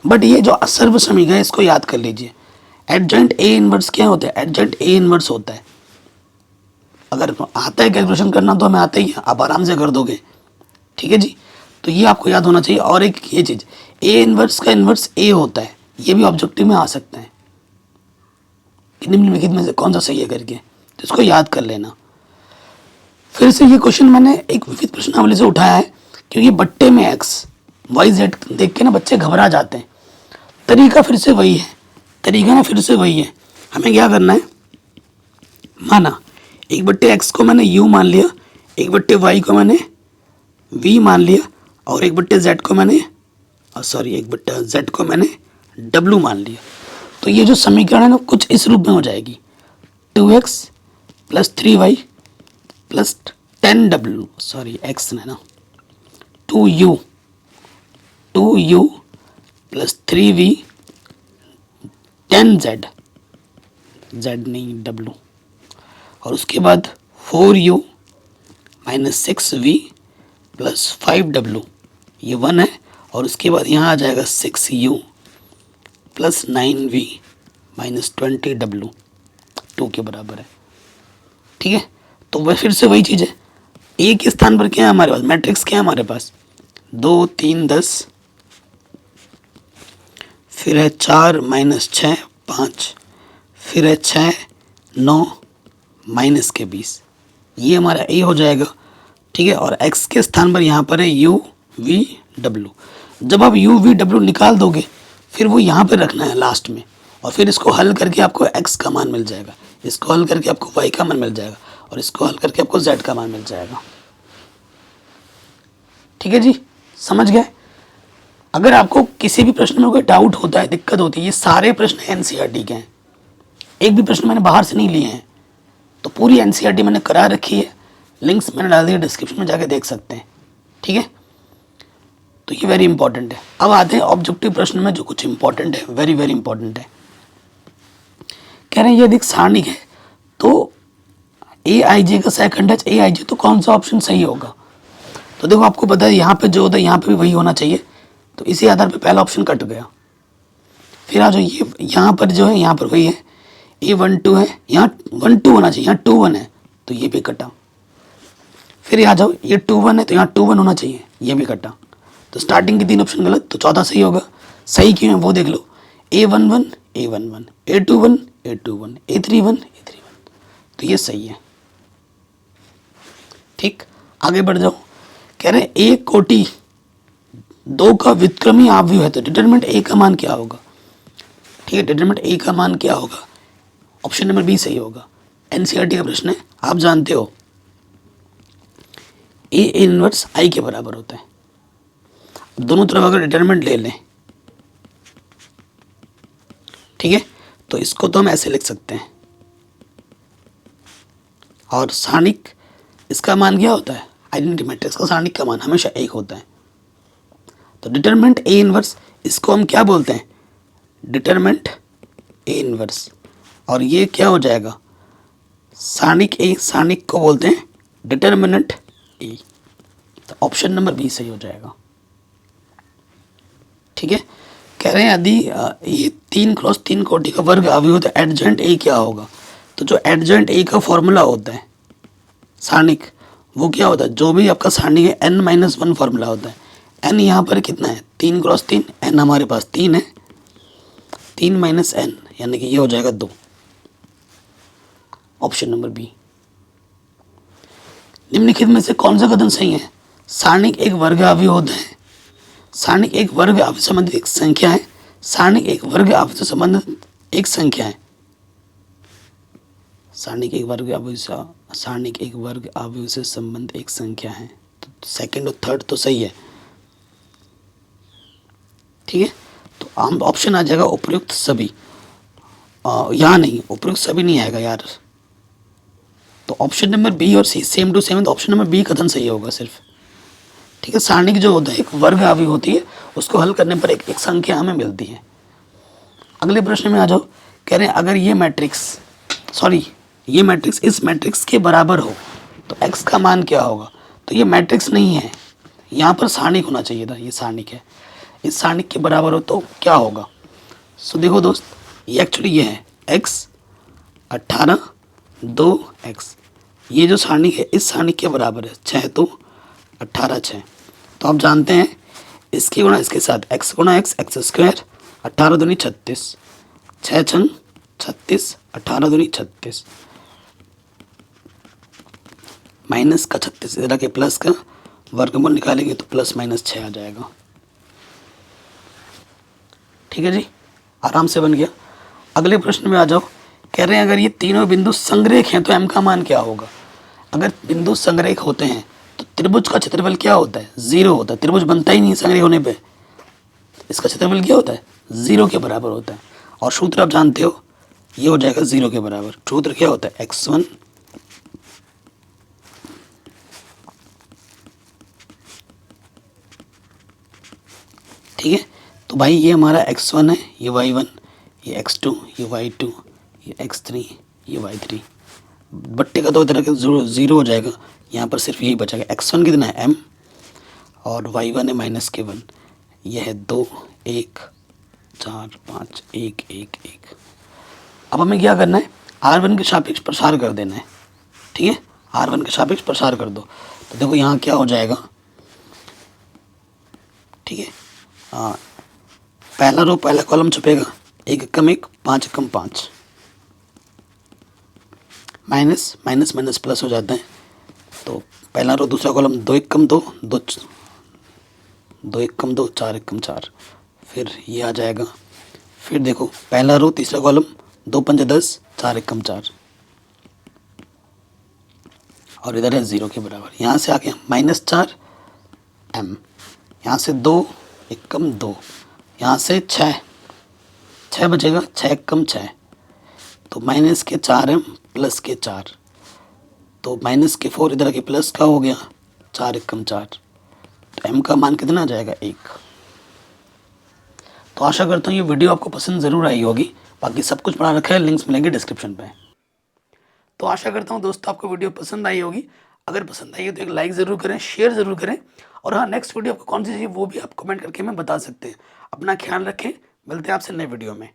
बट ये जो असर्व समीकरण है इसको याद कर लीजिए। एडजॉइंट ए इनवर्स क्या होता है, एडजॉइंट ए इनवर्स होता है। अगर आता है कैलकुलेशन करना तो हमें आता ही है, आप आराम से कर दोगे। ठीक है जी, तो ये आपको याद होना चाहिए। और एक ये चीज़, ए इनवर्स का इनवर्स ए होता है, ये भी ऑब्जेक्टिव में आ सकता है कि निम्नलिखित में से कौन सा सही है करके, तो इसको याद कर लेना। फिर से ये क्वेश्चन मैंने एक विविध प्रश्नावली से उठाया है, क्योंकि बट्टे में एक्स वाई जेड देख के ना बच्चे घबरा जाते हैं। तरीका फिर से वही है, तरीका ना फिर से वही है। हमें क्या करना है, माना 1/x को मैंने u मान लिया, 1/y को मैंने v मान लिया, और 1/z को मैंने 1/z को मैंने w मान लिया। तो ये जो समीकरण है ना कुछ इस रूप में हो जाएगी, 2x + 3y + 10w x है ना 2u + 3v 10z z नहीं w, और उसके बाद 4u - 6v + 5w, ये 1 है, और उसके बाद यहाँ आ जाएगा 6u + 9v - 20w 2 के बराबर है। ठीक है, तो वह फिर से वही चीज़ है। ए के स्थान पर क्या है हमारे पास, मैट्रिक्स क्या है हमारे पास 2 3 10, फिर है 4 - 6 5, फिर है 6 9 - 20, ये हमारा ए हो जाएगा। ठीक है, और x के स्थान पर यहाँ पर है u v w। जब आप u v w निकाल दोगे फिर वो यहाँ पर रखना है लास्ट में, और फिर इसको हल करके आपको x का मान मिल जाएगा, इसको हल करके आपको y का मान मिल जाएगा, और इसको हल करके आपको z का मान मिल जाएगा। ठीक है जी, समझ गए। अगर आपको किसी भी प्रश्न में कोई डाउट होता है, दिक्कत होती है, ये सारे प्रश्न एनसीईआरटी के हैं, एक भी प्रश्न मैंने बाहर से नहीं लिए हैं। तो पूरी एनसीईआरटी मैंने करा रखी है, लिंक्स मैंने डाल दिए डिस्क्रिप्शन में, जाके देख सकते हैं। ठीक है, तो ये वेरी इंपॉर्टेंट है। अब आते हैं ऑब्जेक्टिव प्रश्न में जो कुछ इंपॉर्टेंट है, वेरी वेरी इंपॉर्टेंट है। कह रहे हैं यदि एक सारणिक है तो ए आई जे का सेकंड एच ए आई जे, तो कौन सा ऑप्शन सही होगा? तो देखो आपको पता है यहाँ पे जो होता है यहाँ पे भी वही होना चाहिए, तो इसी आधार पे पहला ऑप्शन कट गया। फिर आ जाओ ये यहाँ पर जो है यहाँ पर वही है, A12 है, यहाँ 12 होना चाहिए, यहाँ 21 है तो ये भी कटा। फिर आ जाओ ये 21 है तो यहाँ 21 होना चाहिए, ये भी कटा। तो स्टार्टिंग के 3 ऑप्शन गलत, तो चौथा सही होगा। सही क्यों है वो देख लो, A11 A11, A21 A21, A31 A31, तो ये सही है। ठीक, आगे बढ़ जाओ। कह रहे हैं एक कोटि 2 का व्युत्क्रमी आव्यूह है तो डिटरमिनेंट ए का मान क्या होगा? ठीक है, डिटरमिनेंट ए का मान क्या होगा? ऑप्शन नंबर बी सही होगा। एनसीईआरटी का प्रश्न है, आप जानते हो ए इनवर्स आई के बराबर होता है। दोनों तरफ अगर डिटरमिनेंट ले लें, ठीक है, तो इसको तो हम ऐसे लिख सकते हैं, और सारणिक इसका मान क्या होता है? आइडेंटिटी मैट्रिक्स का सारणिक का मान हमेशा 1 होता है। तो डिटरमिनेंट ए इनवर्स, इसको हम क्या बोलते हैं? Determinant A inverse. और ये क्या हो जाएगा? सारणिक ए, सारणिक को बोलते हैं डिटरमिनेंट ए। तो ऑप्शन नंबर बी सही हो जाएगा। ठीक है, कह रहे हैं यदि ये 3x3 कोटि का वर्ग अवयव तो एडजॉइंट ए क्या होगा? तो जो एडजॉइंट ए का फॉर्मूला होता है सारणिक, वो क्या होता है? जो भी आपका सारणिक है n-1 फॉर्मूला होता है। n यहाँ पर कितना है? 3x3, n हमारे पास 3 है, 3 - n यानी कि ये हो जाएगा 2। Option number B. निम्नलिखित में से कौन सा कथन सही है? सारणिक एक वर्ग अवयव होता है। सारणिक एक वर्ग अवयव से संबंधित एक संख्या है। सारणिक एक वर्ग अवयव से संबंधित एक संख्या है। सारणिक एक वर्ग अवयव से संबंधित एक संख्या है। तो सेकंड और थर्ड तो सही है। ठीक है, तो आम ऑप्शन आ जाएगा उपयुक्त सभी। यहाँ नहीं, उपयुक्त सभी नहीं आएगा यार। तो ऑप्शन नंबर बी और सी सेम टू सेम, तो ऑप्शन नंबर बी कथन सही होगा सिर्फ। ठीक है, सारणिक जो होता है एक वर्ग अवयव होती है, उसको हल करने पर एक संख्या हमें मिलती है। अगले प्रश्न में आ जाओ। कह रहे हैं अगर ये मैट्रिक्स इस मैट्रिक्स के बराबर हो तो x का मान क्या होगा? तो ये मैट्रिक्स नहीं है, यहाँ पर सारणिक होना चाहिए था, ये सारणिक है। इस सारणिक के बराबर हो तो क्या होगा? सो देखो दोस्त, ये एक्चुअली ये है x 18 2x। ये जो सारणिक है इस सारणिक के बराबर है 6 तो 18 6। तो आप जानते हैं इसकी गुणा इसके साथ x गुणा x स्क्वायर, 18 दूनी 36, 6 छंग 36, 18 दूनी 36, माइनस का 36 इधर के प्लस का वर्गमूल निकालेंगे तो प्लस माइनस 6 आ जाएगा। ठीक है जी, आराम से बन गया। अगले प्रश्न में आ जाओ। कह रहे हैं अगर ये तीनों बिंदु संग्रेख हैं तो m का मान क्या होगा? अगर बिंदु संग्रेख होते हैं तो त्रिभुज का क्षेत्रफल क्या होता है? 0 होता है। त्रिभुज बनता ही नहीं संग्रेख होने पे। इसका क्षेत्रफल क्या होता है? 0 के बराबर होता है। और सूत्र आप जानते हो, ये हो जाएगा 0 के बराबर। सूत्र क्या होता है? x1 ठीक है, तो भाई ये हमारा x1 है, ये y1, ये x2, ये y2, ये x3, ये y3। बट्टे का तो इधर के 0 हो जाएगा, यहाँ पर सिर्फ यही बचेगा। x1 कितना है? m, और y1 है -k1। यह है 2 1 4 5 1 1 1। अब हमें क्या करना है? r1 के सापेक्ष प्रसार कर देना है। ठीक है, r1 के सापेक्ष प्रसार कर दो। तो देखो यहाँ क्या हो जाएगा? ठीक है, पहला रो पहला कॉलम छपेगा, 1 कम 1 5 कम 5, माइनस माइनस माइनस प्लस हो जाता है। तो पहला रो दूसरा कॉलम 2 1 कम 2 2 2 1 कम 2 4 1 कम 4, फिर ये आ जाएगा। फिर देखो पहला रो तीसरा कॉलम 2 5 10 4 1 कम 4, और इधर है 0 के बराबर। यहाँ से आ गया -4 m, यहाँ से 2 1 कम 2, यहाँ से 6 बचेगा, 6 कम 6, तो -4m + 4, तो माइनस के 4 इधर के प्लस का हो गया, 4 एकम 4, तो m का मान कितना आ जाएगा 1। तो आशा करता हूँ ये वीडियो आपको पसंद ज़रूर आई होगी। बाकी सब कुछ पढ़ा रखा है, लिंक्स मिलेंगे डिस्क्रिप्शन पे। तो आशा करता हूँ दोस्तों आपको वीडियो पसंद आई होगी। अगर पसंद आई है तो एक लाइक ज़रूर करें, शेयर ज़रूर करें, और हाँ, नेक्स्ट वीडियो आपको कौन सी चाहिए वो भी आप कमेंट करके हमें बता सकते हैं। अपना ख्याल रखें, मिलते हैं आपसे नए वीडियो में।